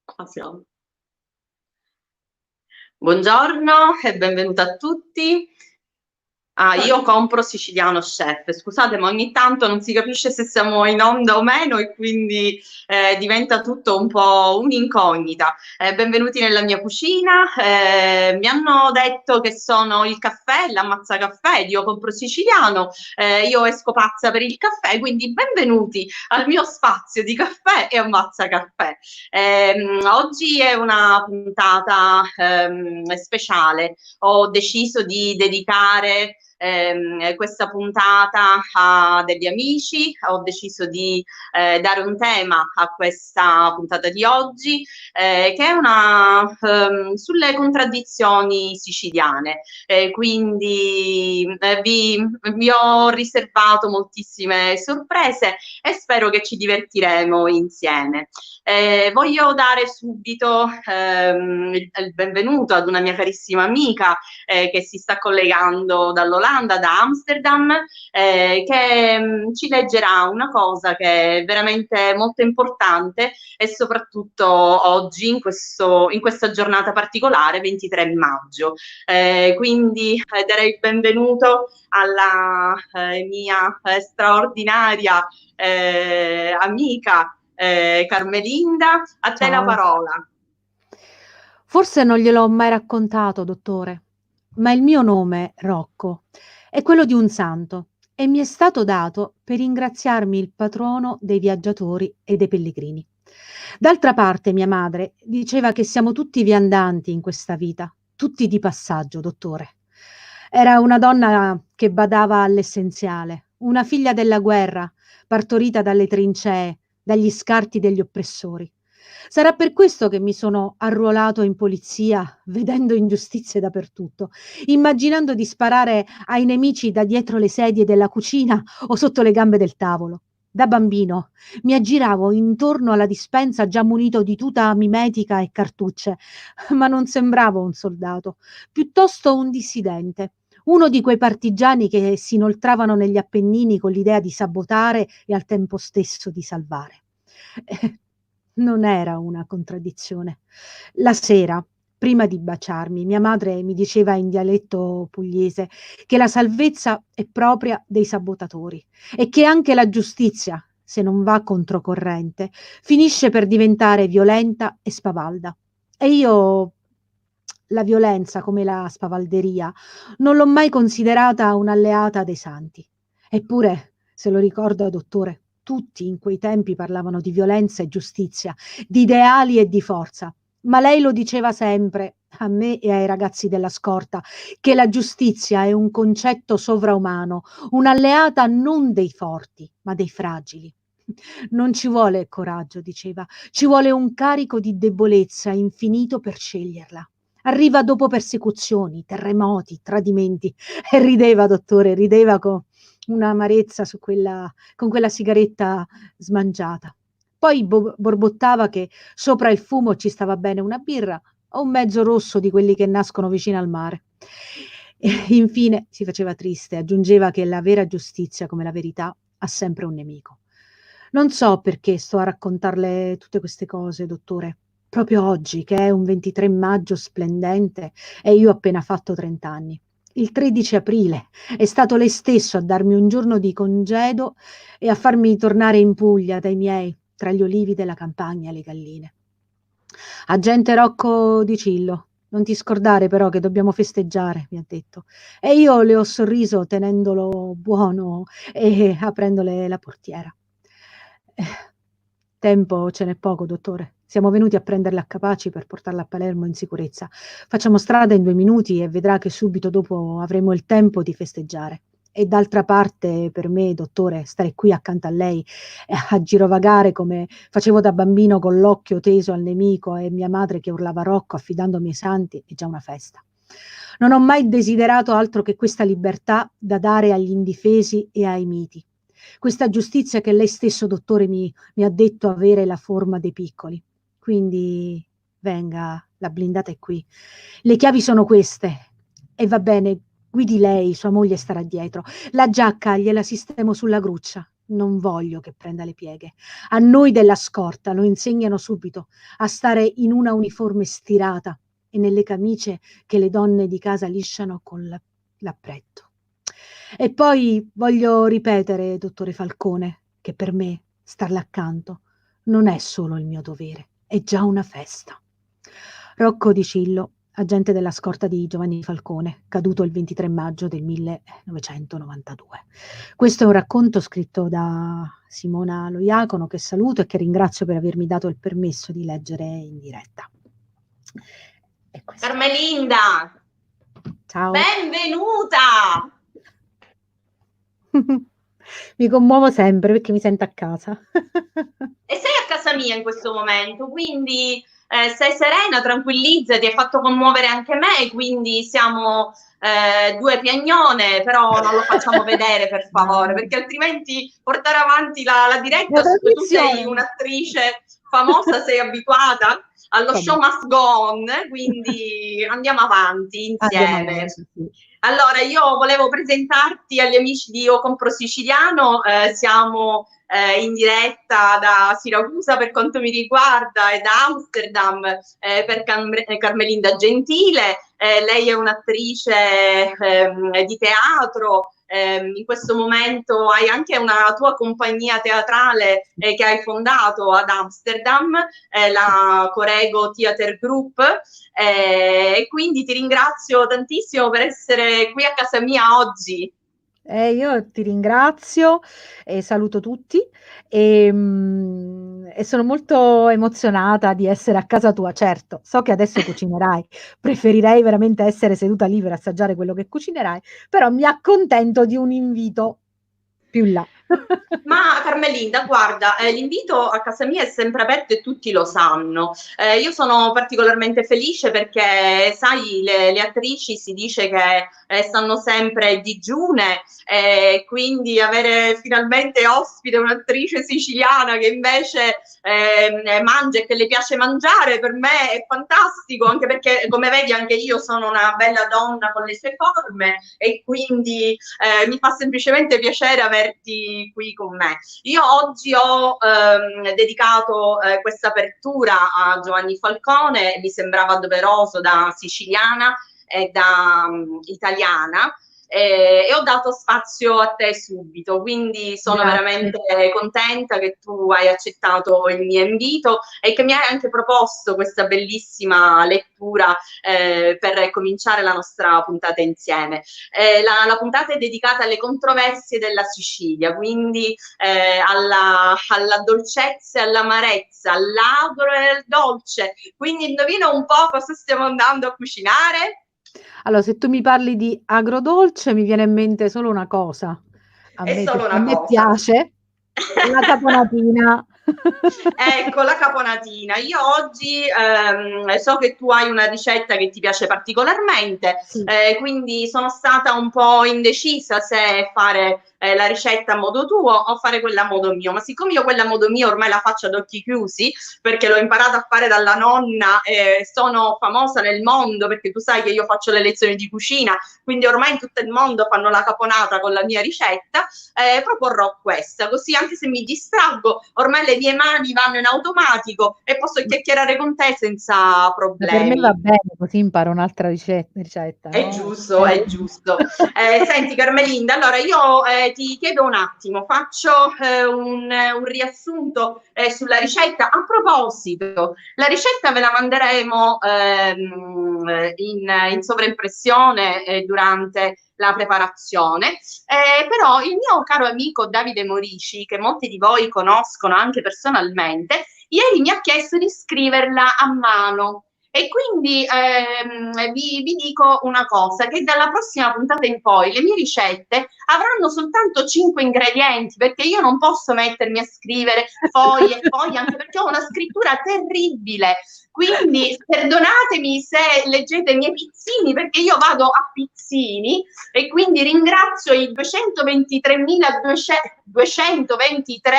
Qua siamo. Buongiorno e benvenuta a tutti. Io compro siciliano chef, scusate, ma ogni tanto non si capisce se siamo in onda o meno e quindi diventa tutto un po' un'incognita. Benvenuti nella mia cucina. Mi hanno detto che sono il caffè, l'ammazzacaffè, io compro siciliano, io esco pazza per il caffè, quindi benvenuti al mio spazio di caffè e ammazzacaffè. Oggi è una puntata speciale. Ho deciso di dedicare questa puntata a degli amici, ho deciso di dare un tema a questa puntata di oggi, che è una sulle contraddizioni siciliane. Quindi vi ho riservato moltissime sorprese e spero che ci divertiremo insieme. Voglio dare subito il benvenuto ad una mia carissima amica che si sta collegando dall'Olanda, da Amsterdam, che ci leggerà una cosa che è veramente molto importante e soprattutto oggi, in questa giornata particolare, 23 maggio. Quindi darei il benvenuto alla mia straordinaria amica Carmelinda, a te la Ciao. parola. Forse non gliel'ho mai raccontato, dottore, ma il mio nome, Rocco, è quello di un santo e mi è stato dato per ringraziarmi il patrono dei viaggiatori e dei pellegrini. D'altra parte, mia madre diceva che siamo tutti viandanti in questa vita, tutti di passaggio, dottore. Era una donna che badava all'essenziale, una figlia della guerra, partorita dalle trincee, dagli scarti degli oppressori. Sarà per questo che mi sono arruolato in polizia, vedendo ingiustizie dappertutto, immaginando di sparare ai nemici da dietro le sedie della cucina o sotto le gambe del tavolo. Da bambino mi aggiravo intorno alla dispensa già munito di tuta mimetica e cartucce, ma non sembravo un soldato, piuttosto un dissidente, uno di quei partigiani che si inoltravano negli Appennini con l'idea di sabotare e al tempo stesso di salvare. Non era una contraddizione. La sera, prima di baciarmi, mia madre mi diceva in dialetto pugliese che la salvezza è propria dei sabotatori e che anche la giustizia, se non va controcorrente, finisce per diventare violenta e spavalda. E io la violenza, come la spavalderia, non l'ho mai considerata un'alleata dei santi. Eppure, se lo ricorda, dottore, tutti in quei tempi parlavano di violenza e giustizia, di ideali e di forza. Ma lei lo diceva sempre, a me e ai ragazzi della scorta, che la giustizia è un concetto sovraumano, un'alleata non dei forti, ma dei fragili. Non ci vuole coraggio, diceva, ci vuole un carico di debolezza infinito per sceglierla. Arriva dopo persecuzioni, terremoti, tradimenti. E rideva, dottore, rideva con un'amarezza con quella sigaretta smangiata. Poi borbottava che sopra il fumo ci stava bene una birra o un mezzo rosso di quelli che nascono vicino al mare. E infine si faceva triste, aggiungeva che la vera giustizia, come la verità, ha sempre un nemico. Non so perché sto a raccontarle tutte queste cose, dottore, proprio oggi, che è un 23 maggio splendente e io ho appena fatto 30 anni. Il 13 aprile è stato lei stesso a darmi un giorno di congedo e a farmi tornare in Puglia dai miei, tra gli olivi della campagna e le galline. Agente Rocco Di Cillo, non ti scordare però che dobbiamo festeggiare, mi ha detto. E io le ho sorriso tenendolo buono e aprendole la portiera. Eh, Tempo ce n'è poco, dottore. Siamo venuti a prenderla a Capaci per portarla a Palermo in sicurezza. Facciamo strada in 2 minuti e vedrà che subito dopo avremo il tempo di festeggiare. E d'altra parte, per me, dottore, stare qui accanto a lei a girovagare come facevo da bambino con l'occhio teso al nemico e mia madre che urlava Rocco affidandomi ai santi è già una festa. Non ho mai desiderato altro che questa libertà da dare agli indifesi e ai miti. Questa giustizia che lei stesso, dottore, mi ha detto avere la forma dei piccoli. Quindi venga, la blindata è qui. Le chiavi sono queste. E va bene, guidi lei, sua moglie starà dietro. La giacca gliela sistemo sulla gruccia. Non voglio che prenda le pieghe. A noi della scorta lo insegnano subito a stare in una uniforme stirata e nelle camicie che le donne di casa lisciano con l'appretto. E poi voglio ripetere, dottore Falcone, che per me starle accanto non è solo il mio dovere, è già una festa. Rocco Di Cillo, agente della scorta di Giovanni Falcone, caduto il 23 maggio del 1992. Questo è un racconto scritto da Simona Loiacono, che saluto e che ringrazio per avermi dato il permesso di leggere in diretta. Carmelinda, ciao. Benvenuta! Mi commuovo sempre perché mi sento a casa. E sei a casa mia in questo momento, quindi stai serena, tranquillizzati, hai fatto commuovere anche me, quindi siamo due piagnone, però non lo facciamo vedere per favore, perché altrimenti portare avanti la diretta, tu sei un'attrice famosa, sei abituata allo show must go on, quindi andiamo avanti insieme. Allora, io volevo presentarti agli amici di Io Compro Siciliano, siamo in diretta da Siracusa per quanto mi riguarda e da Amsterdam per Carmelinda Gentile. Lei è un'attrice di teatro. In questo momento hai anche una tua compagnia teatrale che hai fondato ad Amsterdam, la Corego Theater Group, e quindi ti ringrazio tantissimo per essere qui a casa mia oggi. Io ti ringrazio e saluto tutti e sono molto emozionata di essere a casa tua. Certo, so che adesso cucinerai, preferirei veramente essere seduta lì per assaggiare quello che cucinerai, però mi accontento di un invito più là. Ma Carmelinda, guarda, l'invito a casa mia è sempre aperto e tutti lo sanno. Io sono particolarmente felice perché, sai, le attrici si dice che stanno sempre digiune, quindi avere finalmente ospite un'attrice siciliana che invece mangia e che le piace mangiare, per me è fantastico, anche perché, come vedi, anche io sono una bella donna con le sue forme e quindi mi fa semplicemente piacere averti qui con me. Io oggi ho dedicato questa apertura a Giovanni Falcone, mi sembrava doveroso da siciliana e da italiana, e ho dato spazio a te subito, quindi sono veramente contenta che tu hai accettato il mio invito e che mi hai anche proposto questa bellissima lettura per cominciare la nostra puntata insieme. La puntata è dedicata alle controversie della Sicilia, quindi alla dolcezza e all'amarezza, all'agro e al dolce. Quindi indovina un po' cosa stiamo andando a cucinare? Allora, se tu mi parli di agrodolce mi viene in mente solo una cosa. A me piace la caponatina. Ecco, la caponatina. Io oggi so che tu hai una ricetta che ti piace particolarmente, Sì. Quindi sono stata un po' indecisa se fare la ricetta a modo tuo o fare quella a modo mio, ma siccome io quella a modo mio ormai la faccio ad occhi chiusi perché l'ho imparata a fare dalla nonna, sono famosa nel mondo perché tu sai che io faccio le lezioni di cucina, quindi ormai in tutto il mondo fanno la caponata con la mia ricetta, proporrò questa, così anche se mi distraggo ormai le mie mani vanno in automatico e posso chiacchierare con te senza problemi. Per me va bene, così imparo un'altra ricetta. È giusto, è giusto. Senti Carmelinda, allora io ti chiedo un attimo, faccio un riassunto sulla ricetta. A proposito, la ricetta ve la manderemo in sovraimpressione durante la preparazione, però il mio caro amico Davide Morici, che molti di voi conoscono anche personalmente, ieri mi ha chiesto di scriverla a mano. E quindi vi dico una cosa, che dalla prossima puntata in poi le mie ricette avranno soltanto 5 ingredienti, perché io non posso mettermi a scrivere foglie e foglie, anche perché ho una scrittura terribile. Quindi perdonatemi se leggete i miei pizzini, perché io vado a pizzini e quindi ringrazio i 223.223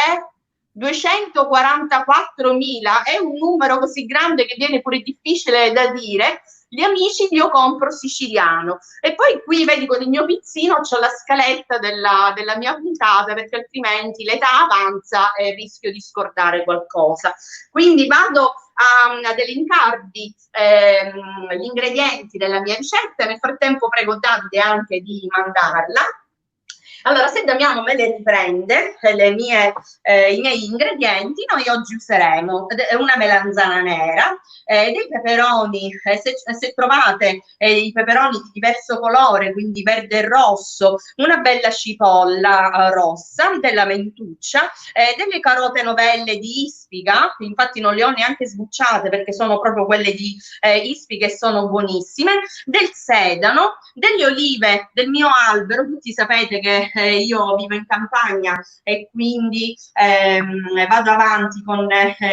244.000 è un numero così grande che viene pure difficile da dire. Gli amici io compro siciliano. E poi qui vedi con il mio pizzino c'ho la scaletta della mia puntata, perché altrimenti l'età avanza e rischio di scordare qualcosa. Quindi vado ad elencarvi gli ingredienti della mia ricetta. Nel frattempo prego Davide anche di mandarla. Allora, se Damiano me le riprende, i miei ingredienti, noi oggi useremo una melanzana nera, dei peperoni, se trovate i peperoni di diverso colore, quindi verde e rosso, una bella cipolla rossa, della mentuccia, delle carote novelle di ispiga, infatti non le ho neanche sbucciate perché sono proprio quelle di ispiga e sono buonissime, del sedano, delle olive del mio albero. Tutti sapete che io vivo in campagna e quindi vado avanti con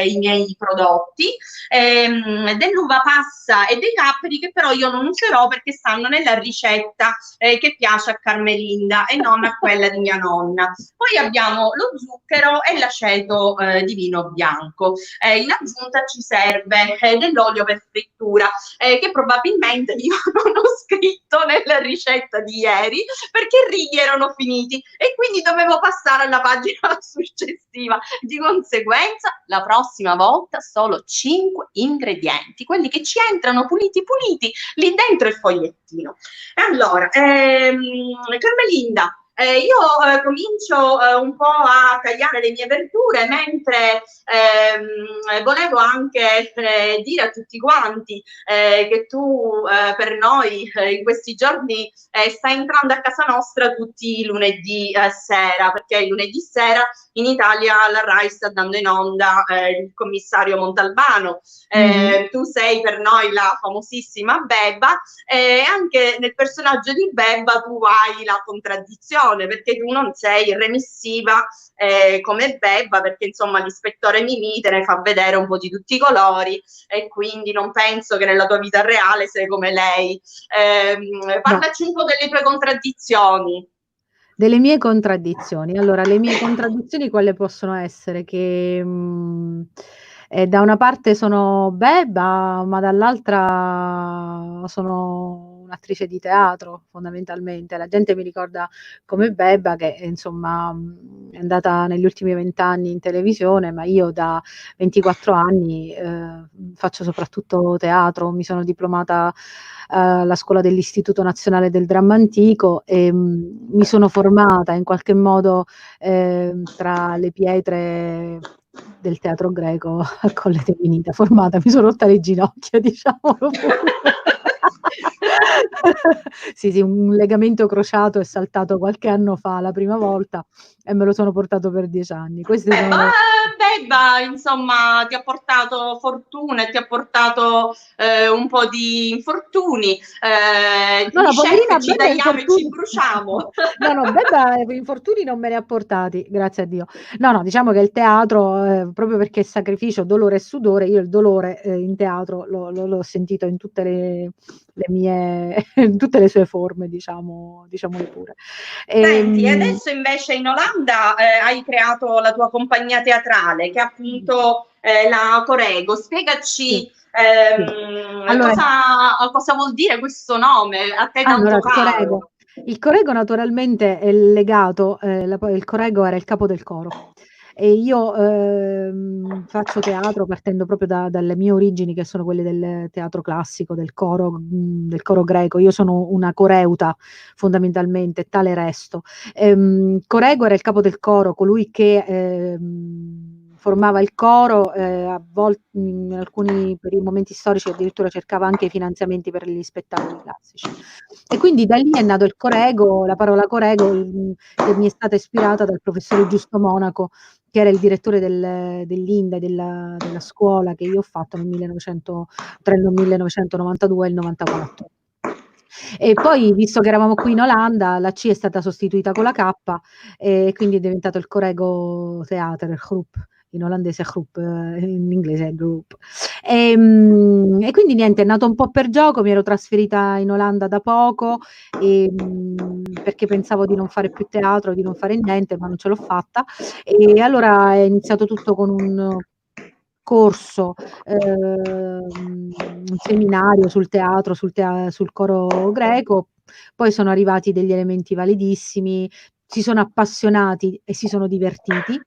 i miei prodotti, dell'uva passa e dei capperi, che però io non userò perché stanno nella ricetta che piace a Carmelinda e non a quella di mia nonna. Poi abbiamo lo zucchero e l'aceto di vino bianco. In aggiunta ci serve dell'olio per frittura, che probabilmente io non ho scritto nella ricetta di ieri perché i righi erano finiti e quindi dovevo passare alla pagina successiva. Di conseguenza, la prossima volta solo 5 ingredienti, quelli che ci entrano puliti puliti lì dentro il fogliettino. Allora, Carmelinda, io comincio un po' a tagliare le mie verdure, mentre volevo anche dire a tutti quanti che tu per noi in questi giorni stai entrando a casa nostra tutti i lunedì sera, perché il lunedì sera in Italia la Rai sta dando in onda il commissario Montalbano. Tu sei per noi la famosissima Bebba, e anche nel personaggio di Bebba tu hai la contraddizione, perché tu non sei remissiva come Bebba, perché insomma l'ispettore Mimì te ne fa vedere un po' di tutti i colori e quindi non penso che nella tua vita reale sei come lei. Parlaci un po' delle tue contraddizioni. Delle mie contraddizioni. Allora, le mie contraddizioni quali possono essere? Che, da una parte sono Bebba, ma dall'altra sono un'attrice di teatro, fondamentalmente. La gente mi ricorda come Bebba che, insomma, è andata negli ultimi 20 anni in televisione, ma io da 24 anni, faccio soprattutto teatro. Mi sono diplomata alla scuola dell'Istituto Nazionale del Dramma Antico e mi sono formata in qualche modo tra le pietre del teatro greco a Colle Tevinita. Formata, mi sono rotta le ginocchia, diciamolo pure. Sì, sì, un legamento crociato è saltato qualche anno fa la prima volta e me lo sono portato per 10 anni. Queste sono le... Bebba, insomma, ti ha portato fortuna e ti ha portato un po' di infortuni. No, Gli no, poverina chef ci Bebba tagliamo e ci infortuni bruciamo. no, no, Bebba infortuni non me ne ha portati, grazie a Dio. No, no, diciamo che il teatro, proprio perché è sacrificio, dolore e sudore, io il dolore in teatro l'ho sentito in tutte le mie, in tutte le sue forme, diciamolo pure. Senti, adesso invece in Olanda hai creato la tua compagnia teatrale, che è appunto la Corego. Spiegaci Sì, sì. Allora, cosa vuol dire questo nome, a te allora tanto caro. il Corego naturalmente è legato, il Corego era il capo del coro e io faccio teatro partendo proprio dalle mie origini, che sono quelle del teatro classico, del coro greco. Io sono una coreuta fondamentalmente, tale resto. Corego era il capo del coro, colui che formava il coro, in alcuni momenti storici addirittura cercava anche i finanziamenti per gli spettacoli classici. E quindi da lì è nato il Corego, la parola Corego, che mi è stata ispirata dal professore Giusto Monaco, che era il direttore dell'INDA, della scuola che io ho fatto tra il 1992 e il 94. E poi, visto che eravamo qui in Olanda, la C è stata sostituita con la K e quindi è diventato il Corego Theater Groep, in olandese groep, in inglese è group. E quindi niente, è nato un po' per gioco, mi ero trasferita in Olanda da poco e perché pensavo di non fare più teatro, di non fare niente, ma non ce l'ho fatta. E allora è iniziato tutto con un corso, un seminario sul teatro, sul coro greco, poi sono arrivati degli elementi validissimi, si sono appassionati e si sono divertiti.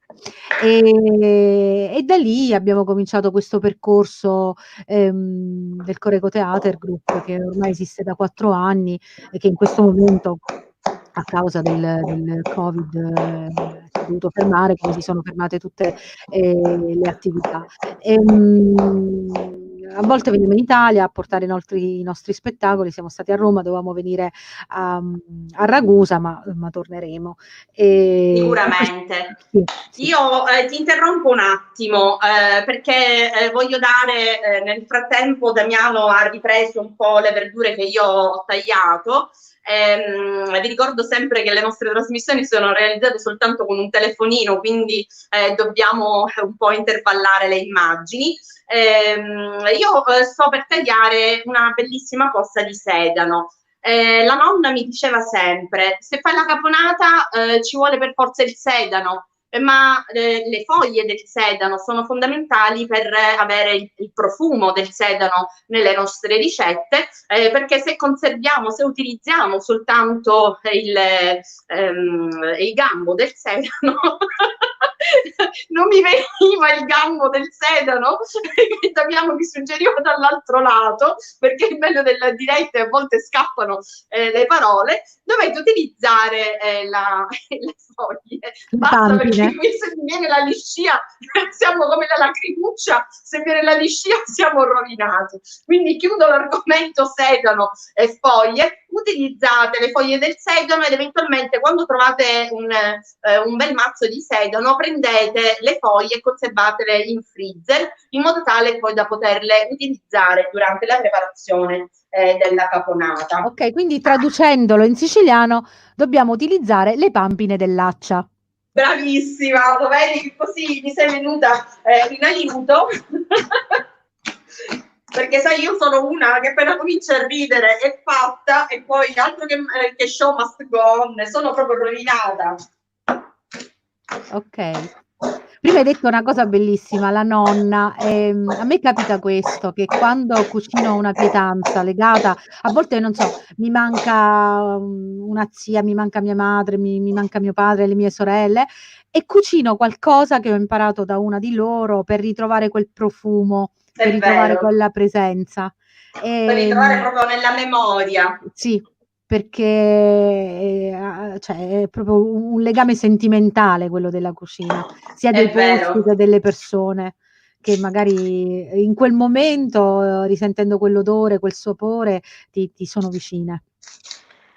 E da lì abbiamo cominciato questo percorso, del Coreco Theater Group, che ormai esiste da 4 anni e che in questo momento, a causa del Covid, si è dovuto fermare, come si sono fermate tutte, le attività. A volte veniamo in Italia a portare i nostri spettacoli, siamo stati a Roma, dovevamo venire a Ragusa, ma torneremo. Sicuramente. Sì, sì. Io ti interrompo un attimo perché voglio dare, nel frattempo Damiano ha ripreso un po' le verdure che io ho tagliato. Vi ricordo sempre che le nostre trasmissioni sono realizzate soltanto con un telefonino, quindi dobbiamo un po' intervallare le immagini. Io sto per tagliare una bellissima costa di sedano. La nonna mi diceva sempre: se fai la caponata ci vuole per forza il sedano, ma le foglie del sedano sono fondamentali per avere il profumo del sedano nelle nostre ricette, perché se conserviamo, se utilizziamo soltanto il gambo del sedano non mi veniva il gambo del sedano che Damiano mi suggeriva dall'altro lato, perché il bello della diretta a volte scappano le parole. Dovete utilizzare le foglie, basta, perché qui se viene la liscia siamo come la lacrimuccia, se viene la liscia siamo rovinati. Quindi chiudo l'argomento sedano e foglie, utilizzate le foglie del sedano ed eventualmente quando trovate un bel mazzo di sedano prendete le foglie e conservatele in freezer in modo tale poi da poterle utilizzare durante la preparazione della caponata. Ok, quindi traducendolo in siciliano dobbiamo utilizzare le pampine dell'accia. Bravissima, lo vedi, così mi sei venuta in aiuto. Perché sai, io sono una che appena comincia a ridere è fatta e poi altro che show must go on, sono proprio rovinata. Ok. Prima hai detto una cosa bellissima, la nonna. A me capita questo, che quando cucino una pietanza legata, a volte non so, mi manca una zia, mi manca mia madre, mi manca mio padre, le mie sorelle, e cucino qualcosa che ho imparato da una di loro per ritrovare quel profumo, per È ritrovare vero, quella presenza. per ritrovare proprio nella memoria. Sì, perché cioè, è proprio un legame sentimentale quello della cucina, sia dei È posti vero. che delle persone che magari in quel momento, risentendo quell'odore, quel sapore, ti sono vicine.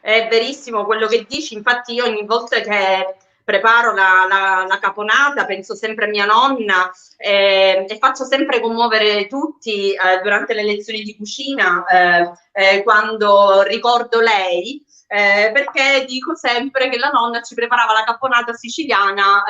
È verissimo quello che dici, infatti io ogni volta che preparo la caponata penso sempre a mia nonna e faccio sempre commuovere tutti durante le lezioni di cucina quando ricordo lei. Perché dico sempre che la nonna ci preparava la caponata siciliana,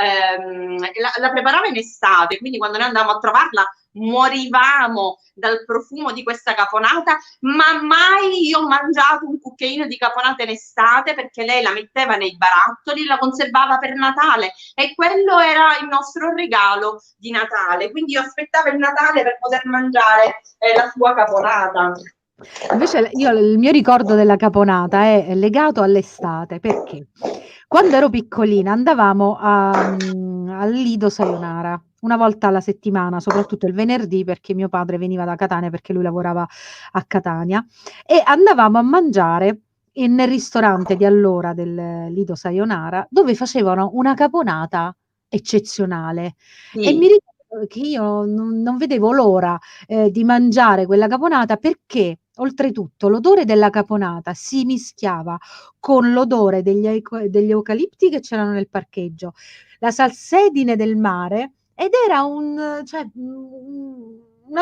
la preparava in estate, quindi quando noi andavamo a trovarla morivamo dal profumo di questa caponata, ma mai io ho mangiato un cucchiaino di caponata in estate perché lei la metteva nei barattoli e la conservava per Natale e quello era il nostro regalo di Natale, quindi io aspettavo il Natale per poter mangiare la sua caponata. Invece il mio ricordo della caponata è legato all'estate, perché quando ero piccolina andavamo al Lido Sayonara, una volta alla settimana, soprattutto il venerdì, perché mio padre veniva da Catania, perché lui lavorava a Catania, e andavamo a mangiare nel ristorante di allora del Lido Sayonara, dove facevano una caponata eccezionale. E mi Sì, ricordo che io non vedevo l'ora di mangiare quella caponata perché oltretutto l'odore della caponata si mischiava con l'odore degli eucalipti che c'erano nel parcheggio, la salsedine del mare ed era una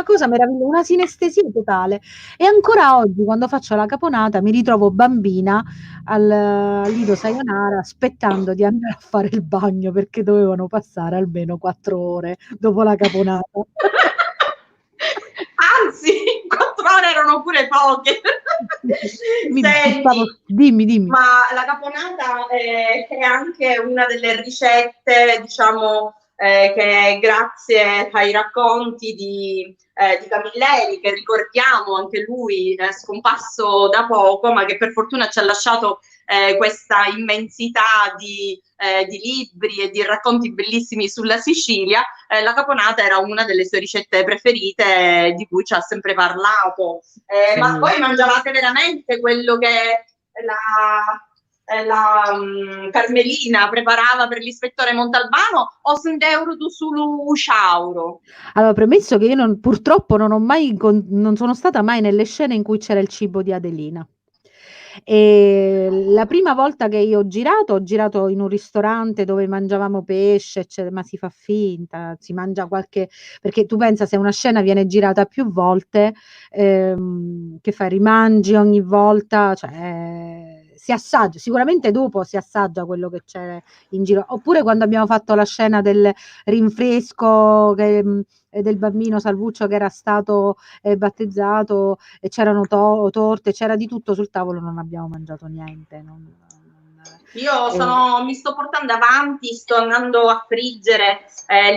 cosa meravigliosa, una sinestesia totale. E ancora oggi quando faccio la caponata mi ritrovo bambina al Lido Sayonara aspettando di andare a fare il bagno perché dovevano passare almeno 4 ore dopo la caponata. anzi, 4 ore erano pure poche. Senti, Dimmi. ma la caponata è anche una delle ricette, diciamo, che grazie ai racconti di Camilleri, che ricordiamo anche lui, scomparso da poco, ma che per fortuna ci ha lasciato questa immensità di libri e di racconti bellissimi sulla Sicilia. La caponata era una delle sue ricette preferite, di cui ci ha sempre parlato. Sì. Ma poi mangiavate veramente quello che la Carmelina preparava per l'ispettore Montalbano, o s'indeuro tu solo ciauro? Allora, premesso che io purtroppo non sono stata mai nelle scene in cui c'era il cibo di Adelina. La prima volta che io ho girato in un ristorante dove mangiavamo pesce, ma si fa finta, si mangia perché tu pensa, se una scena viene girata più volte, che fai, rimangi ogni volta, cioè si assaggia, sicuramente dopo si assaggia quello che c'è in giro. Oppure quando abbiamo fatto la scena del rinfresco del bambino Salvuccio che era stato battezzato, e c'erano torte, c'era di tutto sul tavolo, non abbiamo mangiato niente. Io mi sto portando avanti, sto andando a friggere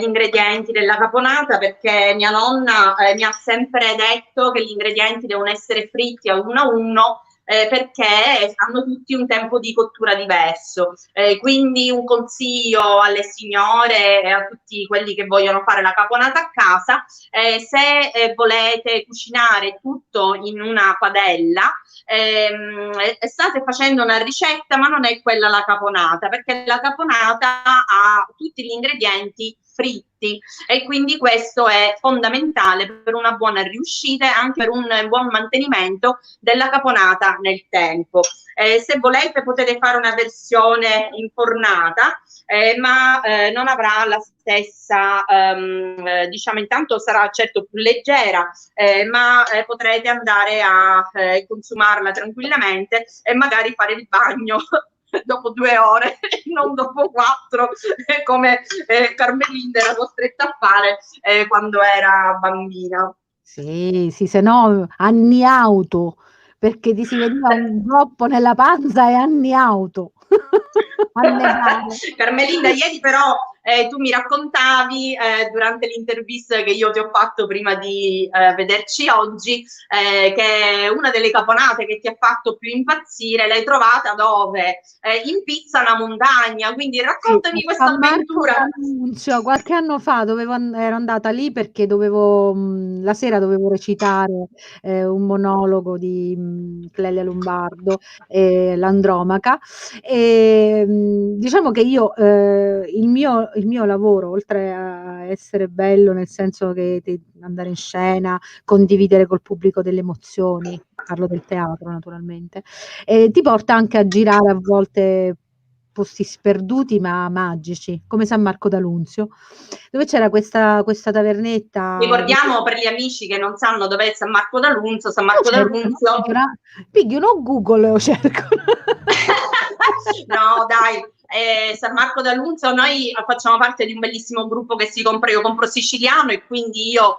gli ingredienti della caponata, perché mia nonna mi ha sempre detto che gli ingredienti devono essere fritti a uno, perché hanno tutti un tempo di cottura diverso. Quindi un consiglio alle signore e a tutti quelli che vogliono fare la caponata a casa: se volete cucinare tutto in una padella, state facendo una ricetta, ma non è quella la caponata, perché la caponata ha tutti gli ingredienti fritti, e quindi questo è fondamentale per una buona riuscita e anche per un buon mantenimento della caponata nel tempo. Se volete potete fare una versione infornata, ma non avrà la stessa, diciamo, intanto sarà certo più leggera, ma potrete andare a consumarla tranquillamente e magari fare il bagno dopo 2 ore, non dopo 4, come Carmelinda era costretta a fare quando era bambina. Sì, se no anni auto, perché ti si vedeva un groppo nella panza e anni auto a negare. Carmelinda, ieri però tu mi raccontavi durante l'intervista che io ti ho fatto prima di vederci oggi, che una delle caponate che ti ha fatto più impazzire l'hai trovata dove? In Pizza una montagna, quindi raccontami questa San Marco avventura. d'Annunzio, qualche anno fa ero andata lì perché la sera dovevo recitare un monologo di Clelia Lombardo, l'Andromaca. Diciamo che io, il mio lavoro, oltre a essere bello nel senso che andare in scena, condividere col pubblico delle emozioni, parlo del teatro naturalmente, ti porta anche a girare a volte posti sperduti ma magici, come San Marco d'Annunzio, dove c'era questa tavernetta. Ricordiamo per gli amici che non sanno dov'è San Marco d'Annunzio. San Io Marco cerco, d'Annunzio piglio Google, lo cerco. no, dai, San Marco d'Annunzio, noi facciamo parte di un bellissimo gruppo che si compra Io Compro Siciliano, e quindi io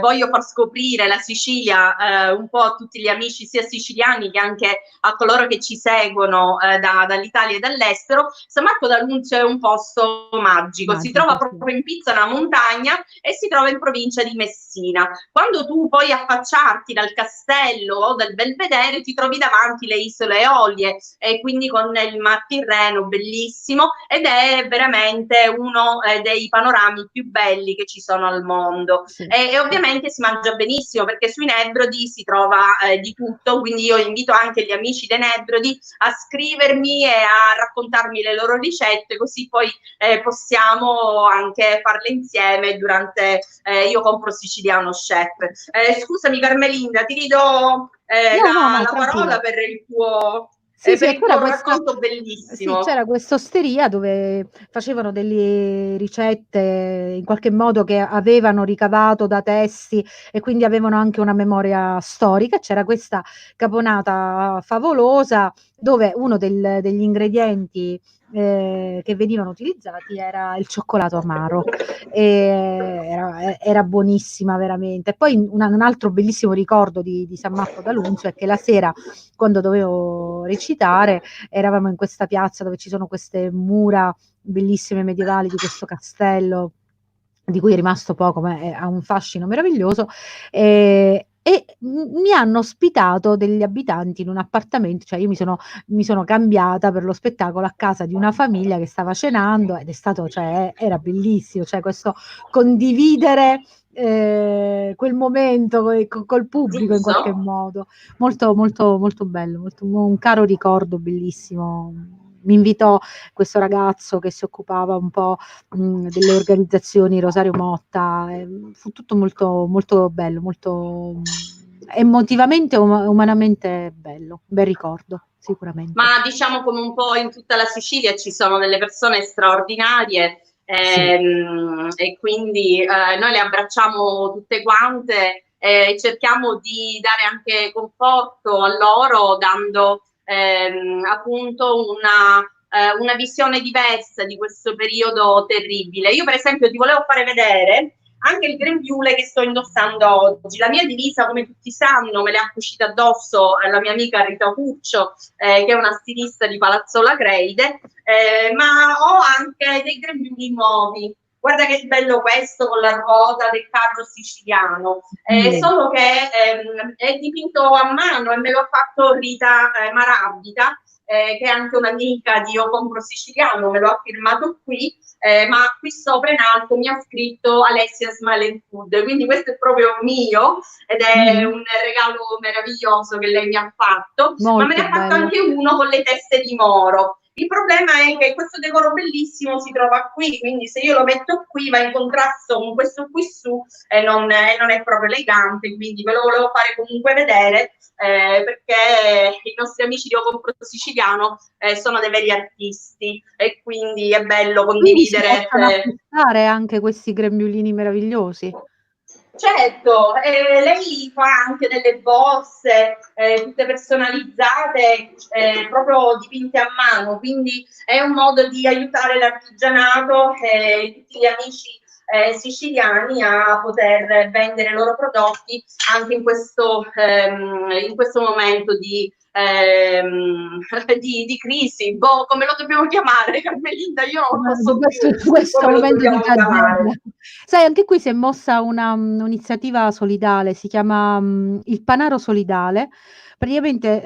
voglio far scoprire la Sicilia un po' a tutti gli amici, sia siciliani che anche a coloro che ci seguono dall'Italia e dall'estero. San Marco d'Annunzio è un posto magico, si trova proprio in Pizza, una montagna, e si trova in provincia di Messina. Quando tu puoi affacciarti dal castello o dal Belvedere, ti trovi davanti le isole Eolie, e quindi con il Mar Tirreno bellissimo, ed è veramente uno dei panorami più belli che ci sono al mondo. Sì. E ovviamente si mangia benissimo, perché sui Nebrodi si trova di tutto, quindi io invito anche gli amici dei Nebrodi a scrivermi e a raccontarmi le loro ricette, così poi possiamo anche farle insieme durante Io Compro Siciliano Chef. Scusami Carmelinda, ti ridò la parola per il tuo racconto bellissimo. C'era questa osteria dove facevano delle ricette in qualche modo che avevano ricavato da testi, e quindi avevano anche una memoria storica. C'era questa caponata favolosa dove uno degli ingredienti che venivano utilizzati era il cioccolato amaro. Era buonissima veramente. Poi un altro bellissimo ricordo di San Marco d'Alunzio è che la sera, quando dovevo recitare, eravamo in questa piazza dove ci sono queste mura bellissime medievali di questo castello, di cui è rimasto poco, ma ha un fascino meraviglioso. Mi hanno ospitato degli abitanti in un appartamento, cioè io mi sono cambiata per lo spettacolo a casa di una famiglia che stava cenando, ed è stato, cioè, era bellissimo, cioè questo condividere quel momento col pubblico in qualche Giusto? modo. Molto, molto, molto bello, un caro ricordo bellissimo. Mi invitò questo ragazzo che si occupava un po' delle organizzazioni Rosario Motta, fu tutto molto, molto bello, molto emotivamente e umanamente bello, un bel ricordo, sicuramente. Ma diciamo come un po' in tutta la Sicilia ci sono delle persone straordinarie, Sì, e quindi noi le abbracciamo tutte quante e cerchiamo di dare anche conforto a loro dando appunto una visione diversa di questo periodo terribile. Io per esempio ti volevo fare vedere anche il grembiule che sto indossando oggi. La mia divisa, come tutti sanno, me l'ha cucita addosso la mia amica Rita Curcio, che è una stilista di Palazzo Lacreide, ma ho anche dei grembiuli nuovi. Guarda che bello questo con la ruota del carro siciliano, sì. solo che è dipinto a mano e me l'ha fatto Rita Marabita, che è anche un'amica di Io Compro Siciliano, me lo ha firmato qui, ma qui sopra in alto mi ha scritto Alessia Smile and Food, quindi questo è proprio mio ed è Mhm. un regalo meraviglioso che lei mi ha fatto, ma me ne Molto ha fatto bello. anche uno con le teste di moro. Il problema è che questo decoro bellissimo si trova qui, quindi se io lo metto qui va in contrasto con questo qui su non è proprio elegante, quindi ve lo volevo fare comunque vedere, perché i nostri amici di Io Compro Siciliano sono dei veri artisti e quindi è bello Quindi si condividere. possono acquistare anche questi grembiulini meravigliosi. Certo, lei fa anche delle borse tutte personalizzate, proprio dipinte a mano, quindi è un modo di aiutare l'artigianato e tutti gli amici siciliani a poter vendere i loro prodotti anche in questo momento di crisi. Boh, come lo dobbiamo chiamare, Carmelinda? Io non lo Di so questo più in questo come lo momento di dobbiamo tragedia. chiamare. Sai, anche qui si è mossa un'iniziativa solidale, si chiama, il Panaro Solidale. Praticamente,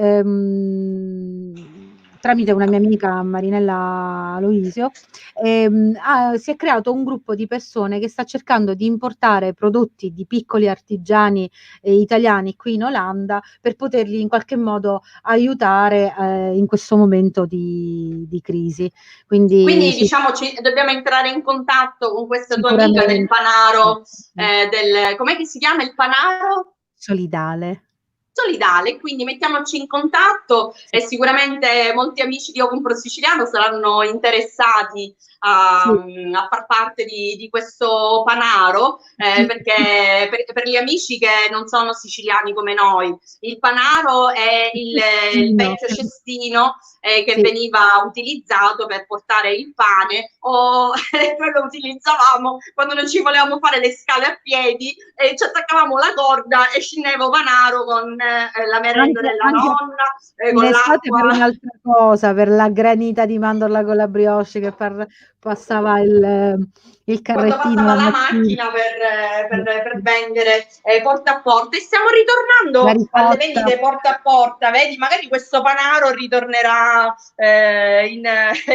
tramite una mia amica Marinella Aloisio, si è creato un gruppo di persone che sta cercando di importare prodotti di piccoli artigiani, italiani qui in Olanda, per poterli in qualche modo aiutare, in questo momento di crisi. Quindi Quindi sì, diciamo dobbiamo entrare in contatto con questa tua amica del sicuramente. Sì, Panaro, sì. com'è che si chiama il Panaro? Solidale. Solidale, quindi mettiamoci in contatto Sì, e sicuramente molti amici di Io Compro Siciliano saranno interessati a, sì, a far parte di questo panaro, sì, perché per gli amici che non sono siciliani come noi, il panaro è il il cestino vecchio cestino che sì, veniva utilizzato per portare il pane o noi lo utilizzavamo quando non ci volevamo fare le scale a piedi e ci attaccavamo la corda e scendevo panaro con la merenda della anche nonna, in con estate per l'acqua. un'altra cosa, per la granita di mandorla con la brioche che passava il Quando carrettino passava la la mattina. macchina Sì, per sì. vendere porta a porta e stiamo La ritornando alle ricotta. vendite porta a porta, vedi, magari questo panaro ritornerà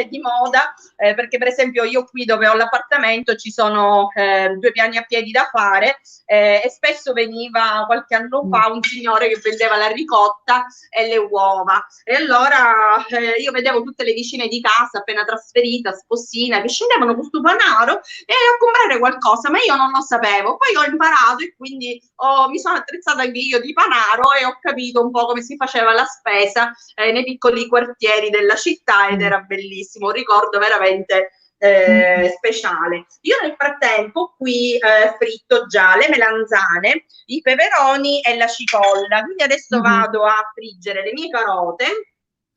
di moda, perché per esempio io qui dove ho l'appartamento ci sono 2 piani a piedi da fare, e spesso veniva qualche anno Mh. fa un signore che vendeva la ricotta e le uova e allora io vedevo tutte le vicine di casa appena trasferita, sposina, che scendevano con questo panaro e a comprare qualcosa, ma io non lo sapevo. Poi ho imparato e quindi mi sono attrezzata anche io di panaro e ho capito un po' come si faceva la spesa nei piccoli quartieri della città ed Mh. era bellissimo, un ricordo veramente Mh-mh. speciale. Io nel frattempo qui fritto già le melanzane, i peperoni e la cipolla, quindi adesso Mh-mh. vado a friggere le mie carote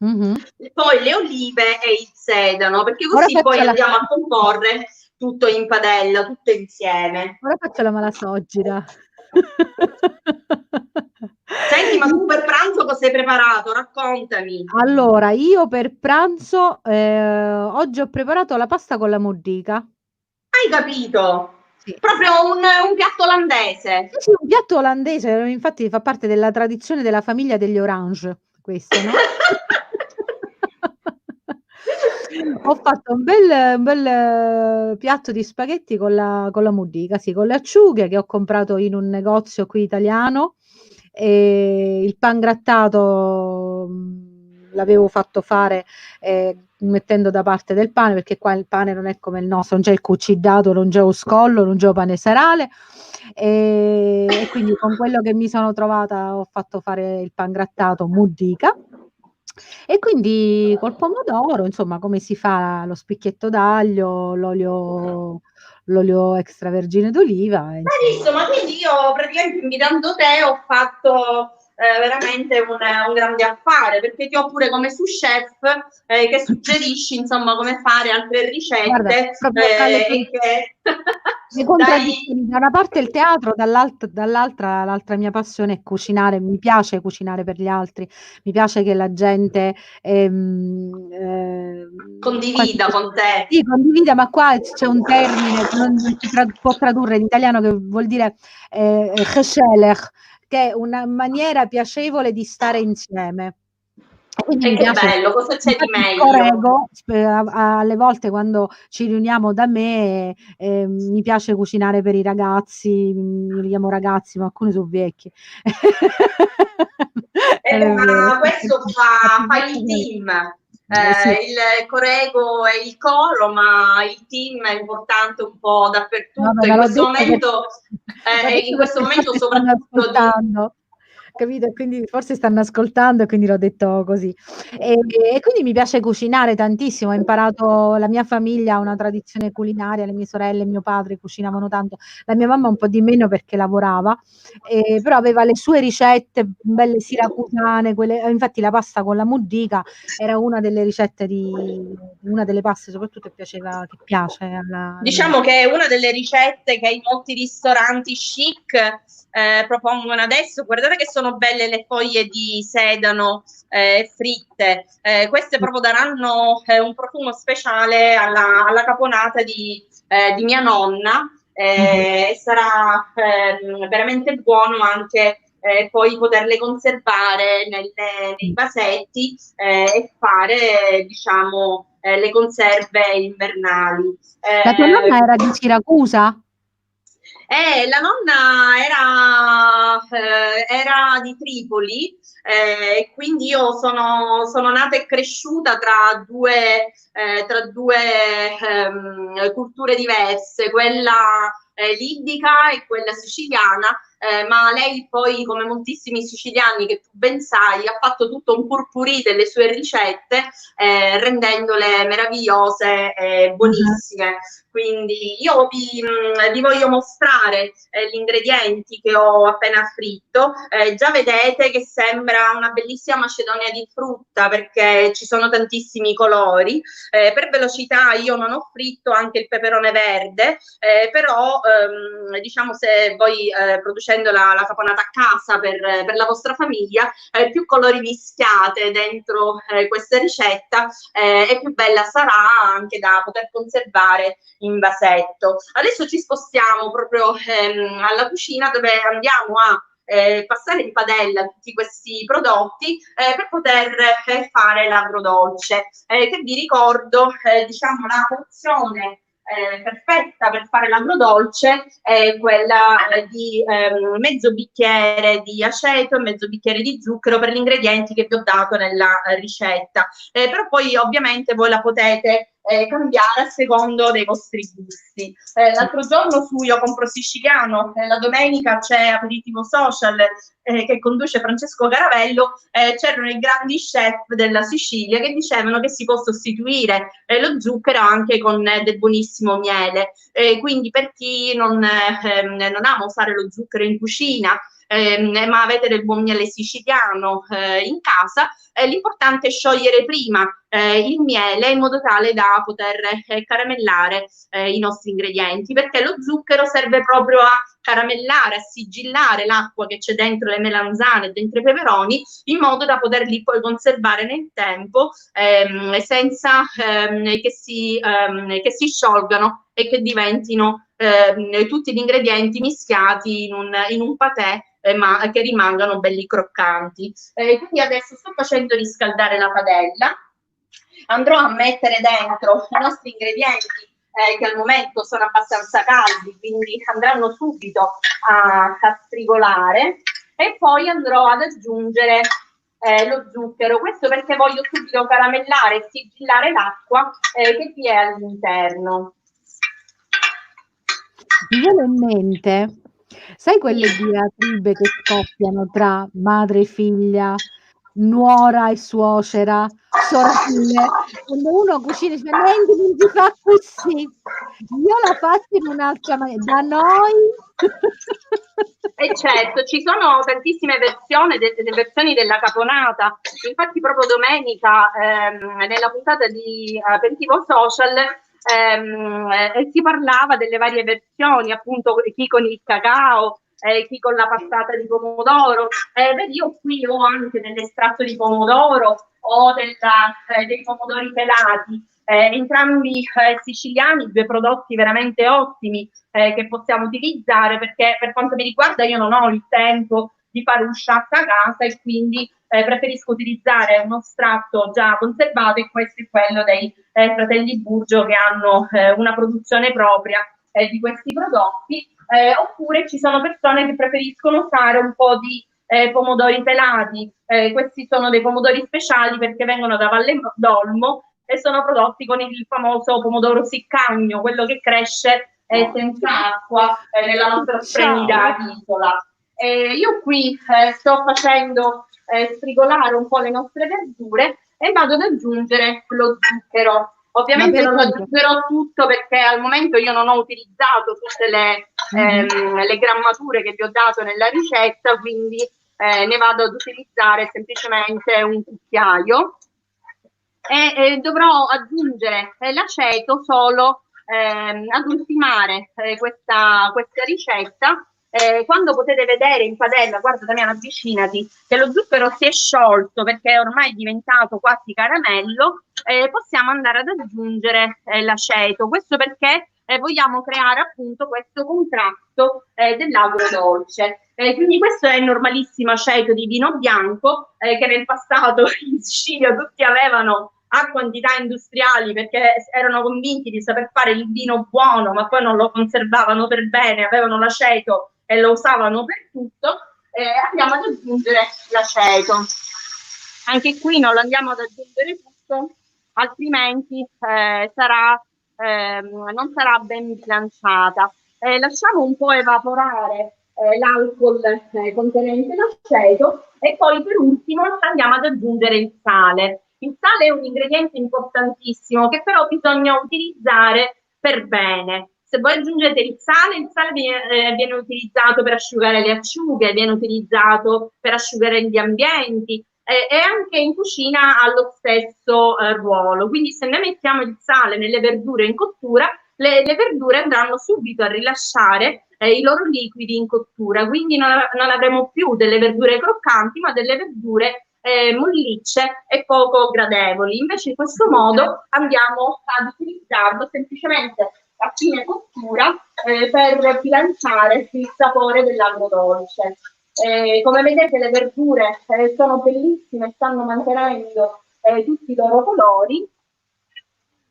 Mhm. Poi le olive e il sedano, perché Ora così poi faccio la, andiamo a comporre tutto in padella, tutto insieme. ora faccio la malassoggira. Senti, ma tu per pranzo cosa hai preparato? Raccontami. Allora, io per pranzo oggi ho preparato la pasta con la mordica. Hai capito? Sì. Proprio un piatto olandese. Sì, sì, un piatto olandese, infatti fa parte della tradizione della famiglia degli Orange, questo, no? Ho fatto un bel piatto di spaghetti con la mordica, sì, con le acciughe che ho comprato in un negozio qui italiano, il pangrattato, l'avevo fatto fare, mettendo da parte del pane, perché qua il pane non è come il nostro, non c'è il cuccidato, non c'è lo scollo, non c'è lo pane serale, e quindi con quello che mi sono trovata ho fatto fare il pangrattato mordica. E quindi col pomodoro, insomma, come si fa lo spicchietto d'aglio, l'olio extravergine d'oliva, Hai insomma. visto? Ma quindi io praticamente invitando te ho fatto veramente un grande affare, perché ti ho pure come sous chef che suggerisci insomma come fare altre Guarda, ricette proprio tra e che le dai. contraddizioni, da una parte il teatro, dall'altra l'altra mia passione è cucinare, mi piace cucinare per gli altri, mi piace che la gente, quasi Condivida con te. sì, condivida, ma qua c'è un termine che non si può tradurre in italiano, che vuol dire gezellig, che è una maniera piacevole di stare insieme. Quindi E mi che piace, bello, cosa c'è di infatti meglio? correggo, alle volte quando ci riuniamo da me, mi piace cucinare per i ragazzi, io li chiamo ragazzi, ma alcuni so' vecchi. Non è vero. Ma questo fa il team, Sì. il corego e il coro, ma il team è importante un po' Vabbè, dappertutto. ma l'ho detto In questo perché momento forse stanno soprattutto di. ascoltando, capito? E quindi forse stanno ascoltando e quindi l'ho detto così. E quindi mi piace cucinare tantissimo, ho imparato, la mia famiglia ha una tradizione culinaria, le mie sorelle e mio padre cucinavano tanto, la mia mamma un po' di meno perché lavorava, però aveva le sue ricette belle siracusane, quelle, infatti la pasta con la mordica era una delle ricette di una delle paste soprattutto che piace alla mia. Diciamo che è una delle ricette che in molti ristoranti chic propongono adesso. Guardate che sono belle le foglie di sedano fritte. Queste proprio daranno un profumo speciale alla caponata di mia nonna. Mh-mh. E sarà veramente buono anche poi poterle conservare nei vasetti e fare, diciamo, le conserve invernali. La tua nonna era di Siracusa? La nonna era di Tripoli, quindi io sono nata e cresciuta tra due culture diverse, quella libica e quella siciliana. Ma lei poi, come moltissimi siciliani che tu ben sai, ha fatto tutto un purpurì delle sue ricette, rendendole meravigliose e Ah-ah. buonissime. Quindi io vi voglio mostrare gli ingredienti che ho appena fritto. Già vedete che sembra una bellissima macedonia di frutta perché ci sono tantissimi colori. Per velocità io non ho fritto anche il peperone verde, però diciamo se voi producendo la caponata a casa per la vostra famiglia, più colori mischiate dentro questa ricetta e più bella sarà anche da poter conservare in vasetto. Adesso ci spostiamo proprio alla cucina dove andiamo a passare in padella tutti questi prodotti per poter fare l'agrodolce, che vi ricordo, diciamo, la porzione perfetta per fare l'agrodolce è quella di mezzo bicchiere di aceto e mezzo bicchiere di zucchero per gli ingredienti che vi ho dato nella ricetta. Però poi ovviamente voi la potete cambiare a secondo dei vostri gusti. L'altro giorno su Io Compro Siciliano, la domenica c'è Aperitivo Social che conduce Francesco Caravello, c'erano i grandi chef della Sicilia che dicevano che si può sostituire lo zucchero anche con del buonissimo miele. Quindi per chi non ama usare lo zucchero in cucina, ma avete del buon miele siciliano in casa, l'importante è sciogliere prima il miele in modo tale da poter caramellare i nostri ingredienti, perché lo zucchero serve proprio a caramellare, a sigillare l'acqua che c'è dentro le melanzane e dentro i peperoni, in modo da poterli poi conservare nel tempo senza che si sciolgano e che diventino tutti gli ingredienti mischiati in un patè, ma che rimangano belli croccanti. Quindi adesso sto facendo riscaldare la padella, andrò a mettere dentro i nostri ingredienti che al momento sono abbastanza caldi, quindi andranno subito a sfrigolare, e poi andrò ad aggiungere lo zucchero, questo perché voglio subito caramellare e sigillare l'acqua che vi è all'interno. Mi viene in mente, sai quelle diatribe che scoppiano tra madre e figlia, nuora e suocera, sorelle, quando uno cucina dice: "Niente, non si fa così, io la faccio in un'altra da noi". E certo, ci sono tantissime versioni, delle versioni della caponata, infatti proprio domenica nella puntata di Aperitivo Social si parlava delle varie versioni, appunto chi con il cacao, chi con la passata di pomodoro. Vedi, io qui ho anche dell'estratto di pomodoro o dei pomodori pelati, entrambi siciliani, due prodotti veramente ottimi che possiamo utilizzare, perché per quanto mi riguarda io non ho il tempo di fare un sciacca a casa e quindi preferisco utilizzare uno strato già conservato, e questo è quello dei fratelli Burgio, che hanno una produzione propria di questi prodotti, oppure ci sono persone che preferiscono usare un po' di pomodori pelati, questi sono dei pomodori speciali perché vengono da Valle d'Olmo e sono prodotti con il famoso pomodoro siccagno, quello che cresce senza acqua nella nostra splendida isola. Io qui sto facendo sfrigolare un po' le nostre verdure e vado ad aggiungere lo zucchero. Ovviamente non lo aggiungerò tutto, perché al momento io non ho utilizzato tutte le grammature che vi ho dato nella ricetta, quindi ne vado ad utilizzare semplicemente un cucchiaio, e dovrò aggiungere l'aceto solo ad ultimare questa ricetta. Quando potete vedere in padella, guarda Damiano, avvicinati, che lo zucchero si è sciolto perché ormai è diventato quasi caramello, possiamo andare ad aggiungere l'aceto. Questo perché vogliamo creare appunto questo contrasto dell'agrodolce. Quindi questo è il normalissimo aceto di vino bianco che nel passato in Sicilia tutti avevano a quantità industriali, perché erano convinti di saper fare il vino buono, ma poi non lo conservavano per bene, avevano l'aceto e lo usavano per tutto. Andiamo ad aggiungere l'aceto. Anche qui non lo andiamo ad aggiungere tutto, altrimenti non sarà ben bilanciata. Lasciamo un po' evaporare l'alcol contenente l'aceto, e poi per ultimo andiamo ad aggiungere il sale. Il sale è un ingrediente importantissimo che però bisogna utilizzare per bene. Se voi aggiungete il sale viene utilizzato per asciugare le acciughe, viene utilizzato per asciugare gli ambienti, e anche in cucina ha lo stesso ruolo. Quindi se noi mettiamo il sale nelle verdure in cottura, le verdure andranno subito a rilasciare i loro liquidi in cottura, quindi non avremo più delle verdure croccanti, ma delle verdure mollicce e poco gradevoli. Invece in questo modo andiamo ad utilizzarlo semplicemente a fine cottura per bilanciare il sapore dell'agrodolce. Come vedete le verdure sono bellissime, stanno mantenendo tutti i loro colori,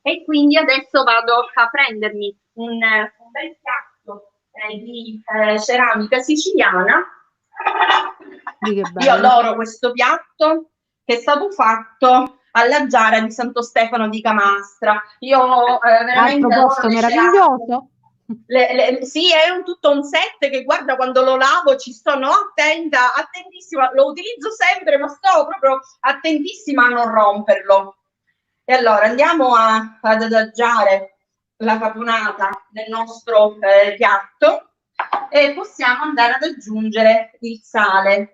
e quindi adesso vado a prendermi un bel piatto di ceramica siciliana. Io adoro questo piatto, che è stato fatto alla Giara di Santo Stefano di Camastra. Io veramente adoro meraviglioso. Sì, è tutto un set che, guarda, quando lo lavo ci sono attentissima, lo utilizzo sempre, ma sto proprio attentissima a non romperlo. E allora andiamo ad adagiare la caponata nel nostro piatto. possiamo andare ad aggiungere il sale.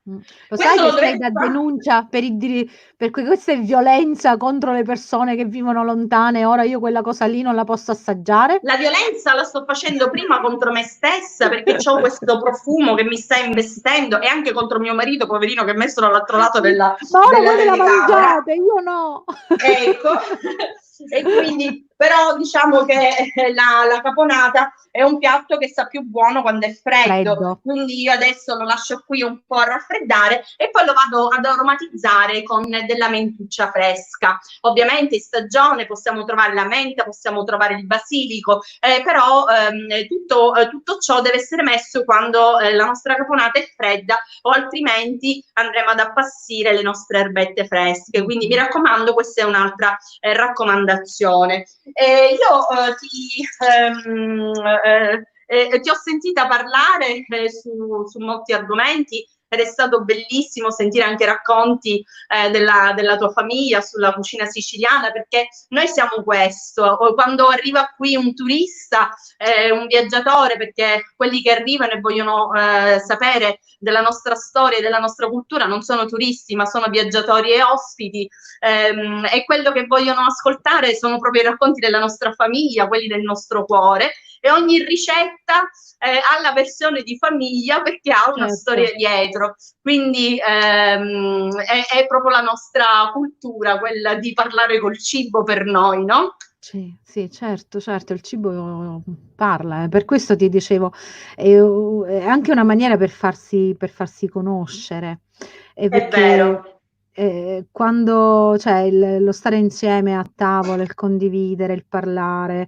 Lo Questo sai lo che sei dovete da fare. denuncia perché questa è violenza contro le persone che vivono lontane, ora io quella cosa lì non la posso assaggiare? La violenza la sto facendo prima contro me stessa perché ho questo profumo che mi sta investendo e anche contro mio marito, poverino, che è messo dall'altro lato Ma ora della voi ve la telecamera. mangiate, io no. Ecco, e quindi però diciamo che la caponata è un piatto che sta più buono quando è freddo, Freddo. quindi io adesso lo lascio qui un po' a raffreddare e poi lo vado ad aromatizzare con della mentuccia fresca. Ovviamente in stagione possiamo trovare la menta, possiamo trovare il basilico, però tutto ciò deve essere messo quando la nostra caponata è fredda o altrimenti andremo ad appassire le nostre erbette fresche. Quindi mi raccomando, questa è un'altra raccomandazione. Ti ho sentita parlare su molti argomenti ed è stato bellissimo sentire anche racconti della tua famiglia sulla cucina siciliana, perché noi siamo questo, quando arriva qui un turista, un viaggiatore, perché quelli che arrivano e vogliono sapere della nostra storia e della nostra cultura non sono turisti ma sono viaggiatori e ospiti, e quello che vogliono ascoltare sono proprio i racconti della nostra famiglia, quelli del nostro cuore, e ogni ricetta ha la versione di famiglia perché ha una storia dietro, quindi è proprio la nostra cultura quella di parlare col cibo per noi, no? Sì, sì, certo, certo, il cibo parla, per questo ti dicevo, è anche una maniera per farsi conoscere, È perché, vero. quando cioè lo stare insieme a tavola, il condividere, il parlare,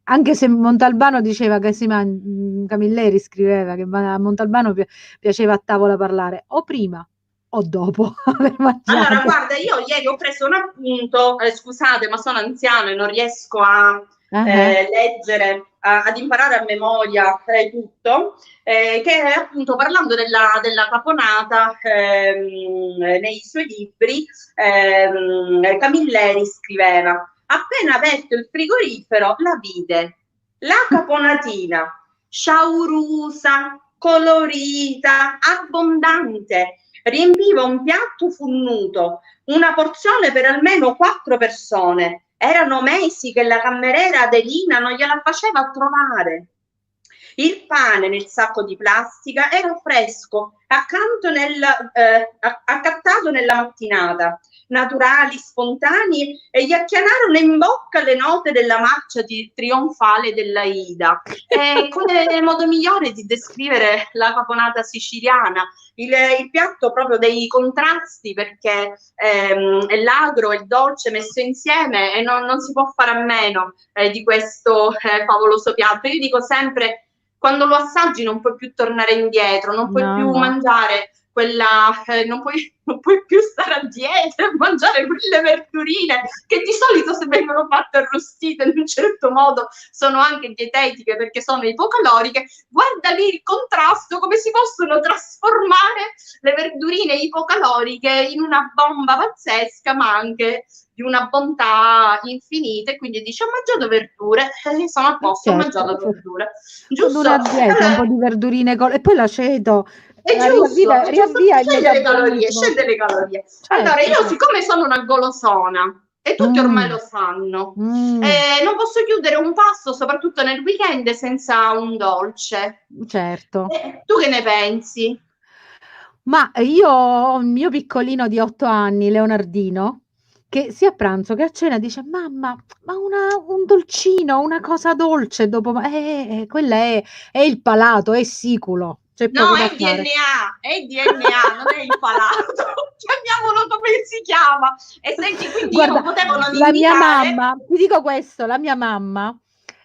anche se Montalbano diceva che Camilleri scriveva che a Montalbano piaceva a tavola parlare o prima o dopo aver Allora, mangiato. guarda, io ieri ho preso un appunto, scusate, ma sono anziana e non riesco a Ah-ah. leggere, ad imparare a memoria tutto, che appunto parlando della caponata nei suoi libri, Camilleri scriveva: appena aperto il frigorifero la vide, la caponatina, sciaurusa, colorita, abbondante, riempiva un piatto funnuto, una porzione per almeno 4 persone. Erano mesi che la cameriera Adelina non gliela faceva trovare. Il pane nel sacco di plastica era fresco, accattato nella mattinata, naturali, spontanei, e gli acchianarono in bocca le note della marcia trionfale dell'Aida. Qual è il modo migliore di descrivere la caponata siciliana? Il piatto proprio dei contrasti, perché è l'agro e il dolce messo insieme e non si può fare a meno di questo favoloso piatto. Io dico sempre, quando lo assaggi non puoi più tornare indietro, non puoi No, più no. mangiare non puoi più stare a dieta e mangiare quelle verdurine che di solito, se vengono fatte arrostite in un certo modo, sono anche dietetiche perché sono ipocaloriche. Guarda lì il contrasto, come si possono trasformare le verdurine ipocaloriche in una bomba pazzesca, ma anche di una bontà infinita. E quindi dice: ho mangiato verdure, sono a posto, ho Certo, mangiato verdure, quando giusto? una dieta, un po' Allora, di verdurine e poi l'aceto, è giusto, riavvia il metabolismo. scende le calorie. Allora, Certo, io siccome sono una golosona, e tutti ormai Mh, lo sanno, mh, non posso chiudere un pasto, soprattutto nel weekend, senza un dolce. certo. Tu che ne pensi? Ma io ho il mio piccolino di 8 anni, Leonardino, che sia a pranzo che a cena dice: "Mamma, ma un dolcino, una cosa dolce dopo quella è il palato, è siculo, c'è No, poco da è il fare." DNA, è il DNA, non è il palato. Chiamiamolo come si chiama. E senti, quindi io Guarda, non potevo non la mia invitare. mamma ti dico questo, la mia mamma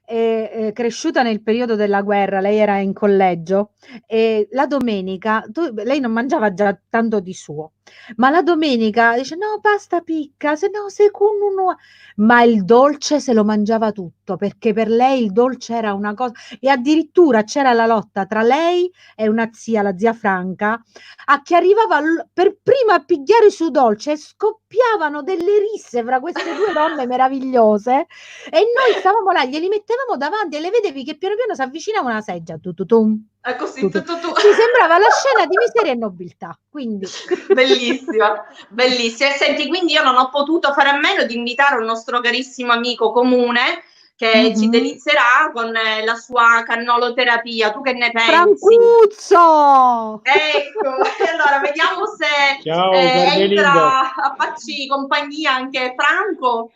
è cresciuta nel periodo della guerra, lei era in collegio e la domenica lei non mangiava già tanto di suo, ma la domenica dice: "No, pasta picca, se no secondo no", ma il dolce se lo mangiava tutto, perché per lei il dolce era una cosa e addirittura c'era la lotta tra lei e una zia, la zia Franca, a chi arrivava per prima a pigliare su dolce e scoppiavano delle risse fra queste 2 donne meravigliose e noi stavamo là, glieli mettevamo mettevamo davanti e le vedevi che piano piano si avvicinava una seggia, tututum, Così, tututum. Ci sembrava la scena di Miseria e Nobiltà, quindi bellissima, bellissima. E senti, quindi io non ho potuto fare a meno di invitare un nostro carissimo amico comune che ci delizierà con la sua cannoloterapia. Tu che ne pensi? Francuzzo! Ecco, allora vediamo se Ciao, Carmelinda. entra a farci compagnia anche Franco.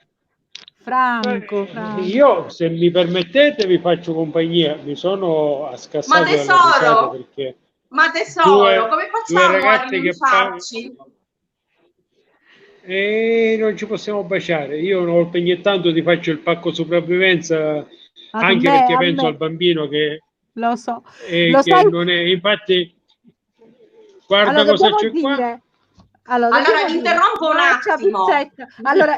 Franco. Io, se mi permettete, vi faccio compagnia. Mi sono scassato dalle risate perché ma tesoro, come facciamo a ragazze rinunciarci? E non ci possiamo baciare. Io una volta ogni tanto ti faccio il pacco sopravvivenza, anche perché penso al bambino che lo so, lo che sai? Non è, infatti, guarda allora, cosa c'è qua. Allora ti interrompo un attimo. Allora,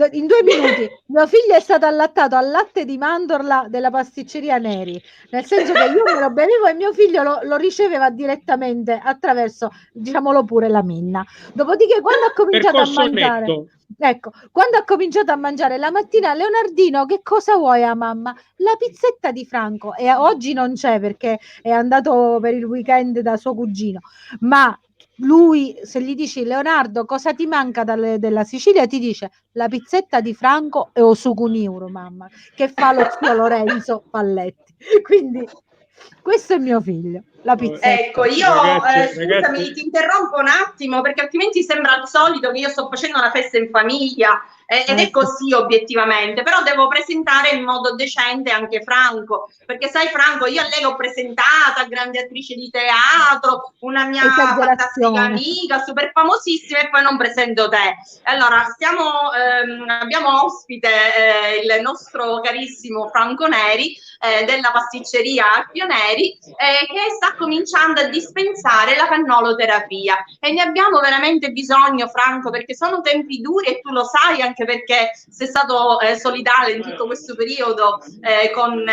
in 2 minuti, mio figlio è stato allattato al latte di mandorla della pasticceria Neri, nel senso che io me lo bevevo e mio figlio lo riceveva direttamente attraverso, diciamolo pure, la minna. Dopodiché, quando ha cominciato a mangiare, ecco, quando ha cominciato a mangiare la mattina, Leonardino, che cosa vuoi a mamma? La pizzetta di Franco, e oggi non c'è perché è andato per il weekend da suo cugino, ma lui, se gli dici Leonardo cosa ti manca della Sicilia, ti dice la pizzetta di Franco e Osukuniuro, mamma, che fa lo zio Lorenzo Palletti. Quindi questo è mio figlio, la pizzetta. Ecco, io scusami, ti interrompo un attimo perché altrimenti sembra al solito che io sto facendo una festa in famiglia ed è così obiettivamente, però devo presentare in modo decente anche Franco, perché sai Franco, io a lei l'ho presentata, grande attrice di teatro, una mia fantastica amica, super famosissima, e poi non presento te. Allora, abbiamo ospite il nostro carissimo Franco Neri della pasticceria Alfio Neri che sta cominciando a dispensare la cannoloterapia e ne abbiamo veramente bisogno, Franco, perché sono tempi duri e tu lo sai, anche perché sei stato solidale in tutto questo periodo con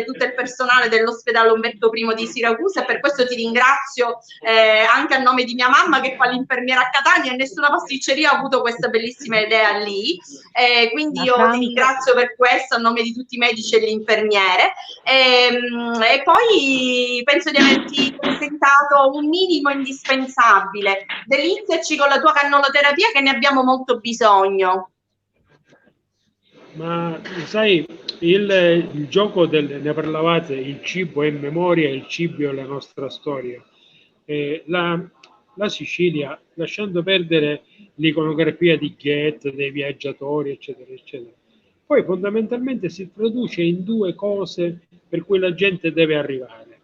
tutto il personale dell'ospedale Umberto I di Siracusa, e per questo ti ringrazio anche a nome di mia mamma che fa l'infermiera a Catania e nessuna pasticceria ha avuto questa bellissima idea lì, quindi io ti ringrazio per questo a nome di tutti i medici e le infermiere, e poi penso di averti presentato un minimo indispensabile. Deliziaci con la tua cannoloterapia che ne abbiamo molto bisogno. Ma sai, il gioco ne parlavate, il cibo è memoria, il cibo è la nostra storia. La Sicilia, lasciando perdere l'iconografia di Goethe, dei viaggiatori, eccetera, eccetera, poi fondamentalmente si traduce in 2 cose per cui la gente deve arrivare: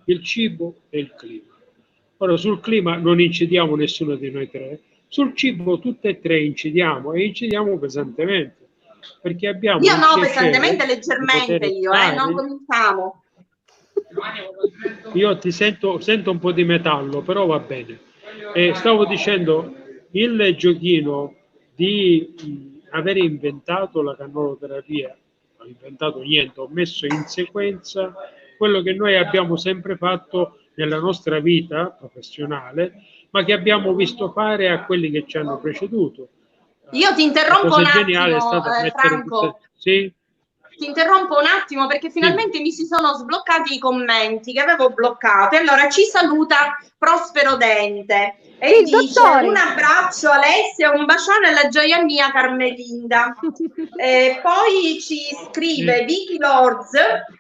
il cibo e il clima. Ora, sul clima non incidiamo nessuno di noi 3, sul cibo tutte e 3 incidiamo, e incidiamo pesantemente. Perché abbiamo io no, pesantemente, leggermente io, non cominciamo. Io ti sento un po' di metallo, però va bene. Stavo dicendo, il giochino di aver inventato la cannoloterapia, ho inventato niente, ho messo in sequenza quello che noi abbiamo sempre fatto nella nostra vita professionale, ma che abbiamo visto fare a quelli che ci hanno preceduto. Io ti interrompo un attimo, Franco. Sì? Ti interrompo un attimo perché finalmente mi si sono sbloccati i commenti che avevo bloccato. Allora ci saluta Prospero Dente e dice un abbraccio Alessia, un bacione alla gioia mia Carmelinda. Poi ci scrive Vicky Lords,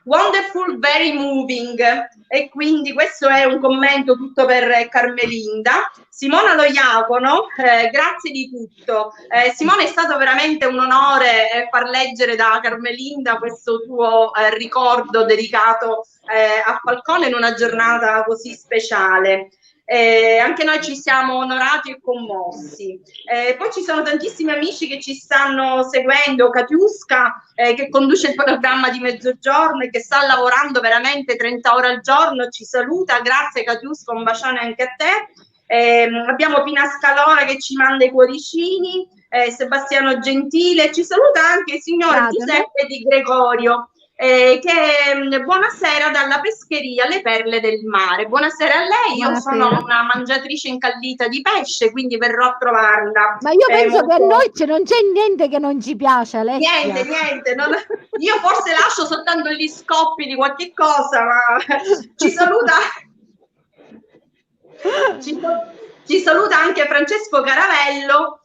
wonderful, very moving, e quindi questo è un commento tutto per Carmelinda. Simona Lo Iacono, grazie di tutto. Simone, è stato veramente un onore far leggere da Carmelinda questo tuo ricordo dedicato a Falcone in una giornata così speciale. Anche noi ci siamo onorati e commossi. Poi ci sono tantissimi amici che ci stanno seguendo, Katiuska che conduce il programma di Mezzogiorno e che sta lavorando veramente 30 ore al giorno, ci saluta, grazie Katiuska, un bacione anche a te. Abbiamo Pina Scalora che ci manda i cuoricini, Sebastiano Gentile, ci saluta anche il signor Giuseppe Di Gregorio. buonasera dalla pescheria Le Perle del Mare. Buonasera a lei, io Buonasera. sono una mangiatrice incallita di pesce, quindi verrò a trovarla. Ma io penso molto... che a noi non c'è niente che non ci piace, Alessia. Niente, io forse lascio soltanto gli scoppi di qualche cosa, ma ci saluta... Ci saluta anche Francesco Caravello,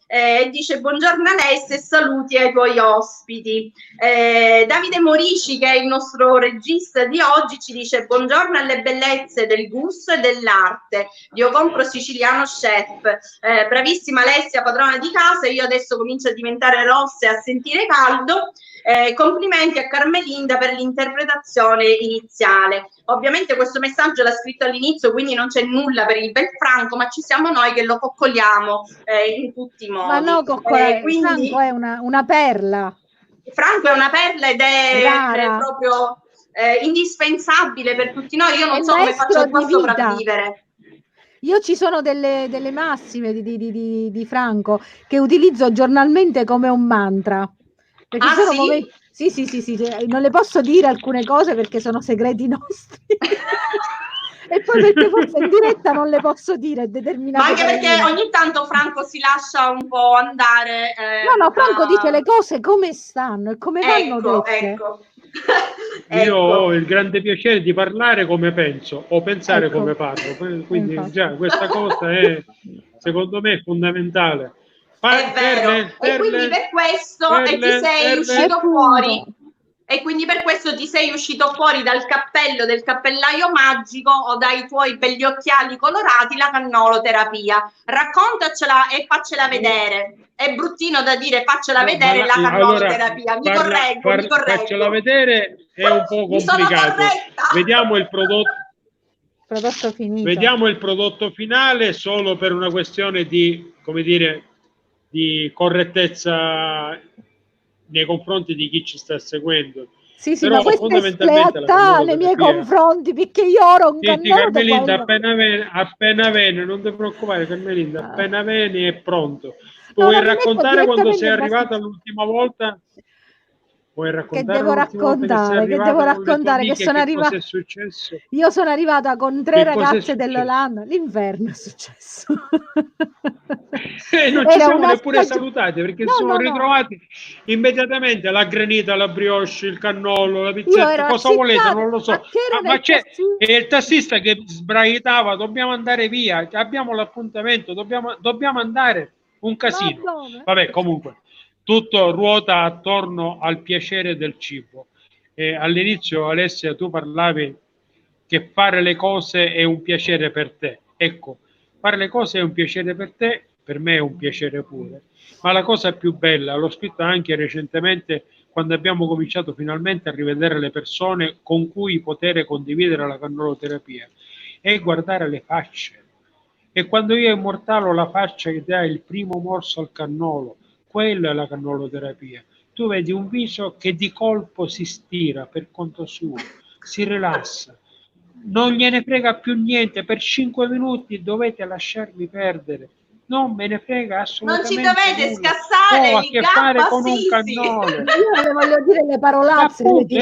dice buongiorno Alessia e saluti ai tuoi ospiti. Davide Morici, che è il nostro regista di oggi, ci dice buongiorno alle bellezze del gusto e dell'arte. Io compro siciliano chef. Bravissima Alessia, padrona di casa, io adesso comincio a diventare rossa e a sentire caldo. Complimenti a Carmelinda per l'interpretazione iniziale. Ovviamente questo messaggio l'ha scritto all'inizio, quindi non c'è nulla per il bel Franco, ma ci siamo noi che lo coccoliamo in tutti i modi. Ma no, quindi... Franco è una perla. Franco è una perla ed è proprio indispensabile per tutti noi. Io non so come faccio a sopravvivere. Io ci sono delle massime di Franco che utilizzo giornalmente come un mantra. Perché sono sì? momenti... Sì, non le posso dire alcune cose perché sono segreti nostri. E poi perché forse in diretta non le posso dire determinate ma anche perché ogni tanto Franco si lascia un po' andare. No, Franco dice le cose come stanno e come vanno dette. Ecco. Io ho il grande piacere di parlare come penso o pensare come parlo, quindi già questa cosa è, secondo me, fondamentale. È vero, e quindi per questo ti sei uscito fuori. E quindi per questo ti sei uscito fuori dal cappello del cappellaio magico o dai tuoi begli occhiali colorati, la cannoloterapia. Raccontacela e faccela vedere. È bruttino da dire faccela vedere la cannoloterapia. Allora, mi correggo. Faccela vedere è un po' complicato. Vediamo il prodotto finito. Vediamo il prodotto finale solo per una questione di, come dire, di correttezza nei confronti di chi ci sta seguendo. Sì, però ma questa è sfleattà nei miei confronti, perché io ora un cannolo. Carmelinda, appena viene, non ti preoccupare Carmelinda, appena vieni è pronto. Vuoi raccontare quando sei arrivata l'ultima volta? Vuoi raccontare? Che devo raccontare? Che sono arrivata. Cosa è successo? Io sono arrivata con 3 ragazze dell'Olanda. L'inverno è successo. Non ci siamo neppure salutati perché sono ritrovati immediatamente la granita, la brioche, il cannolo, la pizzetta. Cosa volete? Non lo so. Ma c'è il tassista che sbraitava: dobbiamo andare via, abbiamo l'appuntamento, dobbiamo andare. Un casino. Vabbè, comunque. Tutto ruota attorno al piacere del cibo. All'inizio, Alessia, tu parlavi che fare le cose è un piacere per te. Ecco, fare le cose è un piacere per te, per me è un piacere pure. Ma la cosa più bella, l'ho scritta anche recentemente quando abbiamo cominciato finalmente a rivedere le persone con cui poter condividere la cannoloterapia, è guardare le facce. E quando io immortalo la faccia che dà il primo morso al cannolo, quella è la cannoloterapia. Tu vedi un viso che di colpo si stira per conto suo, si rilassa, non gliene frega più niente, per 5 minuti dovete lasciarmi perdere, non me ne frega assolutamente nulla. Non ci dovete scassare, ho a che fare con un cannolo. Io le voglio dire le parolazze. Appunto,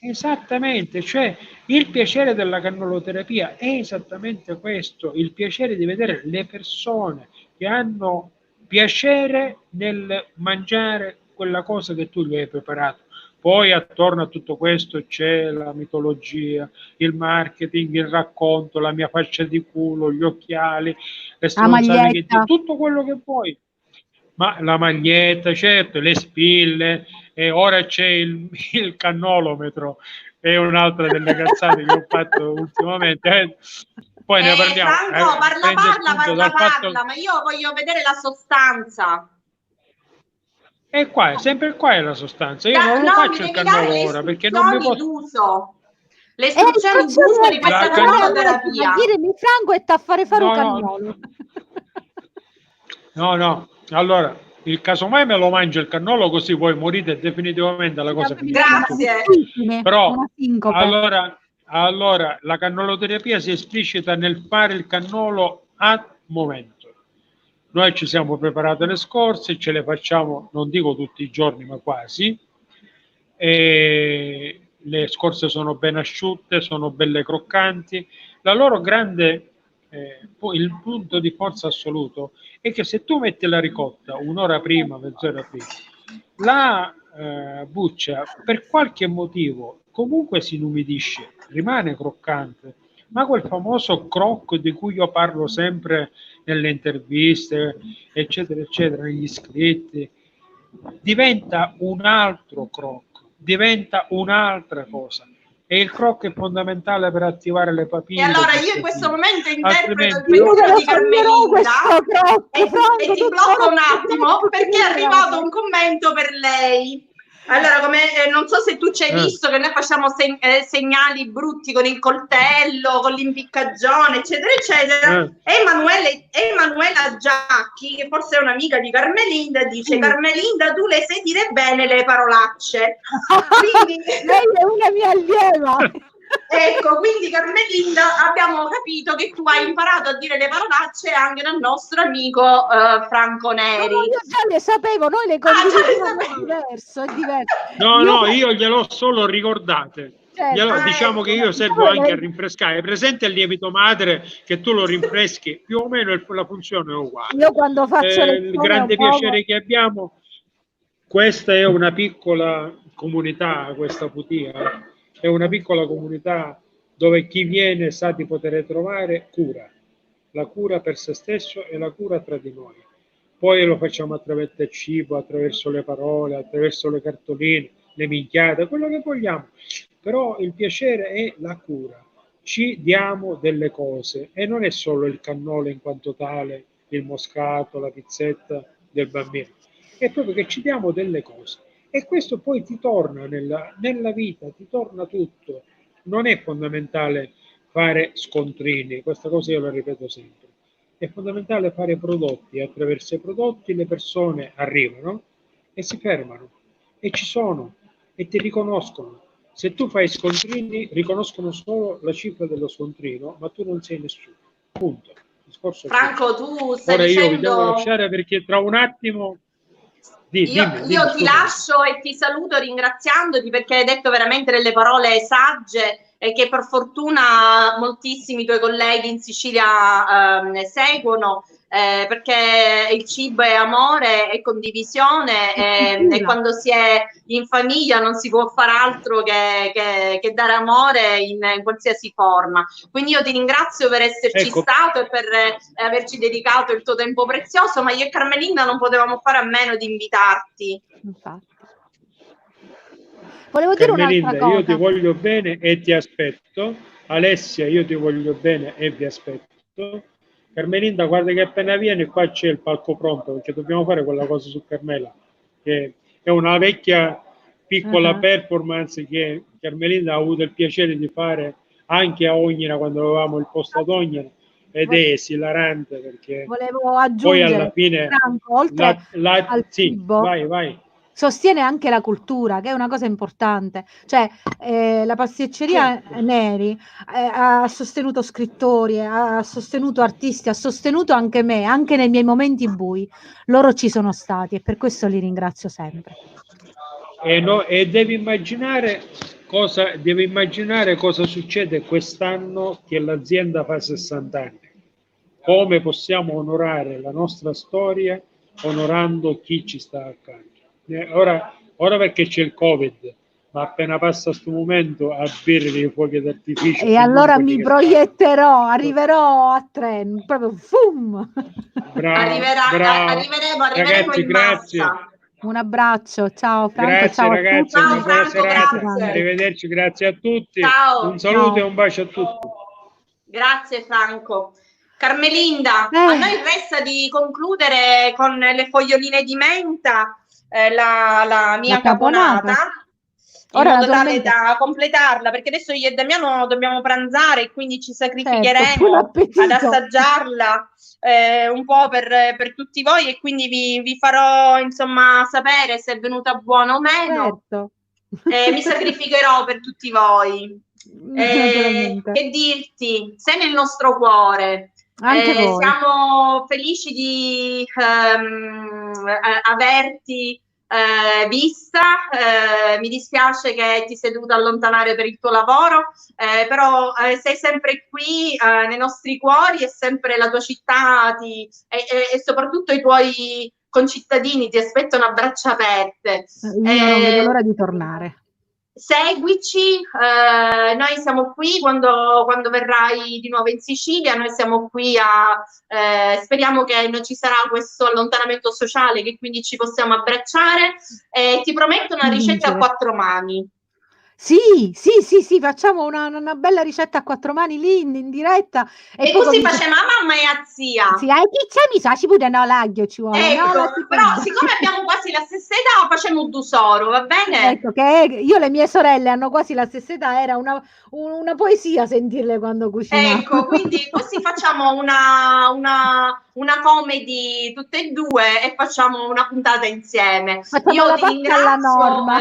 esattamente, cioè il piacere della cannoloterapia è esattamente questo, il piacere di vedere le persone che hanno piacere nel mangiare quella cosa che tu gli hai preparato. Poi attorno a tutto questo c'è la mitologia, il marketing, il racconto, la mia faccia di culo, gli occhiali, le stronzate, tutto quello che vuoi. Ma la maglietta, certo, le spille, e ora c'è il cannolometro, è un'altra delle cazzate che ho fatto ultimamente. Poi ne parliamo. Franco, parla, ma io voglio vedere la sostanza. E qua, sempre qua è la sostanza. Io non lo faccio il cannolo ora perché non mi posso. Le istruzioni d'uso di questa cannoloterapia. Diremi Franco e taffare fare un cannolo. No. Allora, il casomai me lo mangio il cannolo così voi morite definitivamente alla cosa finita. Grazie. Però allora la cannoloterapia si esplicita nel fare il cannolo a momento. Noi ci siamo preparate le scorze, ce le facciamo, non dico tutti i giorni, ma quasi. e le scorze sono ben asciutte, sono belle croccanti. La loro grande, il punto di forza assoluto è che se tu metti la ricotta un'ora prima, mezz'ora prima, la buccia per qualche motivo comunque si inumidisce, rimane croccante, ma quel famoso croc di cui io parlo sempre nelle interviste, eccetera, eccetera, negli scritti, diventa un altro croc, diventa un'altra cosa. E il croc è fondamentale per attivare le papille. E allora io in questo momento interpreto il Altrimenti- pensiero di Carmelinda Croc, e ti blocco un attimo perché è arrivato un commento per lei. Allora, come non so se tu ci hai visto che noi facciamo segnali brutti con il coltello, con l'impiccagione, eccetera, eccetera. Emanuela Giacchi, che forse è un'amica di Carmelinda, dice: Carmelinda, tu le sai dire bene le parolacce. Quindi lei è una mia allieva. Ecco, quindi Carmelinda, abbiamo capito che tu hai imparato a dire le parolacce anche dal nostro amico Franco Neri. No, io già le sapevo, noi le condividiamo, è diverso. No, io gliel'ho solo ricordate. Certo. Diciamo che io servo anche a rinfrescare. È presente il lievito madre che tu lo rinfreschi, più o meno la funzione è uguale. Io quando faccio il grande piacere che abbiamo, questa è una piccola comunità, questa Putia, è una piccola comunità dove chi viene sa di poter trovare cura, la cura per se stesso e la cura tra di noi. Poi lo facciamo attraverso il cibo, attraverso le parole, attraverso le cartoline, le minchiate, quello che vogliamo. Però il piacere è la cura. Ci diamo delle cose e non è solo il cannolo in quanto tale, il moscato, la pizzetta del bambino. È proprio che ci diamo delle cose. E questo poi ti torna nella vita, ti torna tutto. Non è fondamentale fare scontrini, questa cosa io la ripeto sempre. È fondamentale fare prodotti, attraverso i prodotti le persone arrivano e si fermano e ci sono e ti riconoscono. Se tu fai scontrini, riconoscono solo la cifra dello scontrino, ma tu non sei nessuno. Punto. Discorso Franco, tu stai ora dicendo... io vi devo lasciare perché tra un attimo... Io ti lascio e ti saluto ringraziandoti perché hai detto veramente delle parole sagge e che per fortuna moltissimi tuoi colleghi in Sicilia seguono, perché il cibo è amore, è condivisione e quando si è in famiglia non si può fare altro che dare amore in qualsiasi forma. Quindi io ti ringrazio per esserci stato e per averci dedicato il tuo tempo prezioso, ma io e Carmelinda non potevamo fare a meno di invitarti. Infatti. Volevo dire un'altra cosa. Io ti voglio bene e ti aspetto. Alessia, io ti voglio bene e vi aspetto. Carmelinda, guarda che appena vieni qua c'è il palco pronto, perché dobbiamo fare quella cosa su Carmela, che è una vecchia piccola performance che Carmelinda ha avuto il piacere di fare anche a Ognina quando avevamo il posto ad Ognina, ed è esilarante perché volevo aggiungere, poi alla fine Franco, oltre al cibo, vai. Sostiene anche la cultura, che è una cosa importante. Cioè, la pasticceria Neri ha sostenuto scrittori, ha sostenuto artisti, ha sostenuto anche me, anche nei miei momenti bui. Loro ci sono stati e per questo li ringrazio sempre. E devi immaginare cosa succede quest'anno che l'azienda fa 60 anni. Come possiamo onorare la nostra storia onorando chi ci sta accanto. Ora perché c'è il Covid, ma appena passa questo momento a bere dei fuochi d'artificio. E allora mi proietterò, arriverò a Trento, proprio fum! Arriveremo ragazzi, in grazie. massa. Un abbraccio, ciao Franco, grazie, ciao ragazzi, a tutti. una buona serata. Arrivederci, grazie a tutti. Ciao. Un saluto e un bacio a tutti. Grazie Franco. Carmelinda, a noi resta di concludere con le foglioline di menta, la mia caponata, in modo tale da completarla, perché adesso io e Damiano dobbiamo pranzare e quindi ci sacrificheremo ad assaggiarla un po' per tutti voi, e quindi vi farò insomma sapere se è venuta buona o meno. Mi sacrificherò per tutti voi. Che dirti, sei nel nostro cuore. Siamo felici di averti vista. Mi dispiace che ti sei dovuta allontanare per il tuo lavoro, però sei sempre qui nei nostri cuori, e sempre la tua città e soprattutto i tuoi concittadini ti aspettano a braccia aperte. Io non vedo l'ora di tornare. Seguici, noi siamo qui quando verrai di nuovo in Sicilia, noi siamo qui speriamo che non ci sarà questo allontanamento sociale, che quindi ci possiamo abbracciare, e ti prometto una ricetta a 4 mani. Sì, facciamo una bella ricetta a 4 mani lì in diretta. E così facciamo a mamma e a zia. Sì, chi c'è mi sa, ci pure no l'aglio ci vuole. Ecco, però siccome abbiamo quasi la stessa età, facciamo un dusoro, va bene? Ecco, che io le mie sorelle hanno quasi la stessa età, era una poesia sentirle quando cucinavano. Ecco, quindi così facciamo una comedy tutte e due e facciamo una puntata insieme. Facciamo Io la ti pacca alla ringrazio, norma.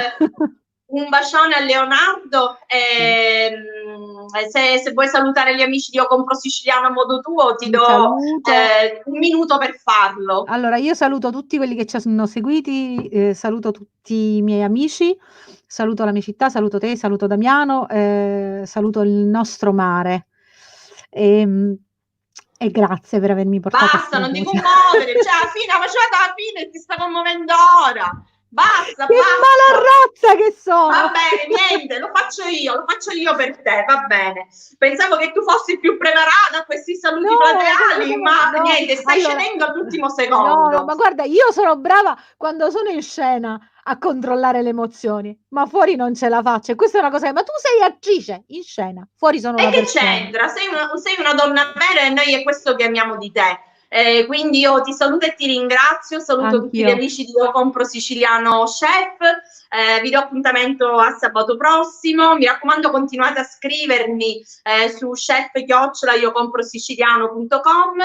un bacione a Leonardo, se vuoi salutare gli amici di Io Compro Siciliano a modo tuo, ti do un minuto per farlo. Allora, io saluto tutti quelli che ci hanno seguiti, saluto tutti i miei amici, saluto la mia città, saluto te, saluto Damiano, saluto il nostro mare. E grazie per avermi portato. Basta, non ti commuovere, cioè alla fine, facciamo alla fine, ti sta commuovendo ora. Basta, che malarrazza che sono! Va bene, niente, lo faccio io per te, va bene. Pensavo che tu fossi più preparata a questi saluti plateali, ma niente, stai cedendo all'ultimo secondo. No, ma guarda, io sono brava quando sono in scena a controllare le emozioni, ma fuori non ce la faccio. E questa è una cosa, ma tu sei attrice in scena, fuori sono una persona. E che c'entra? Sei una donna vera, e noi è questo che amiamo di te. Quindi io ti saluto e ti ringrazio, saluto tutti gli amici di Io Compro Siciliano Chef, vi do appuntamento a sabato prossimo, mi raccomando continuate a scrivermi su chef@iocomprosiciliano.com,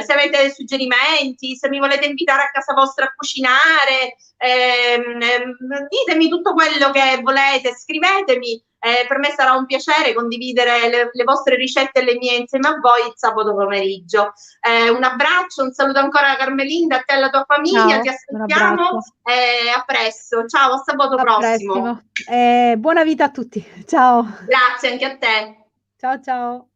se avete suggerimenti, se mi volete invitare a casa vostra a cucinare, ditemi tutto quello che volete, scrivetemi. Per me sarà un piacere condividere le vostre ricette e le mie insieme a voi il sabato pomeriggio. Un abbraccio, un saluto ancora a Carmelinda, a te e alla tua famiglia. Ciao, ti aspettiamo. A presto. Ciao, a sabato prossimo. Buona vita a tutti. Ciao. Grazie anche a te. Ciao ciao.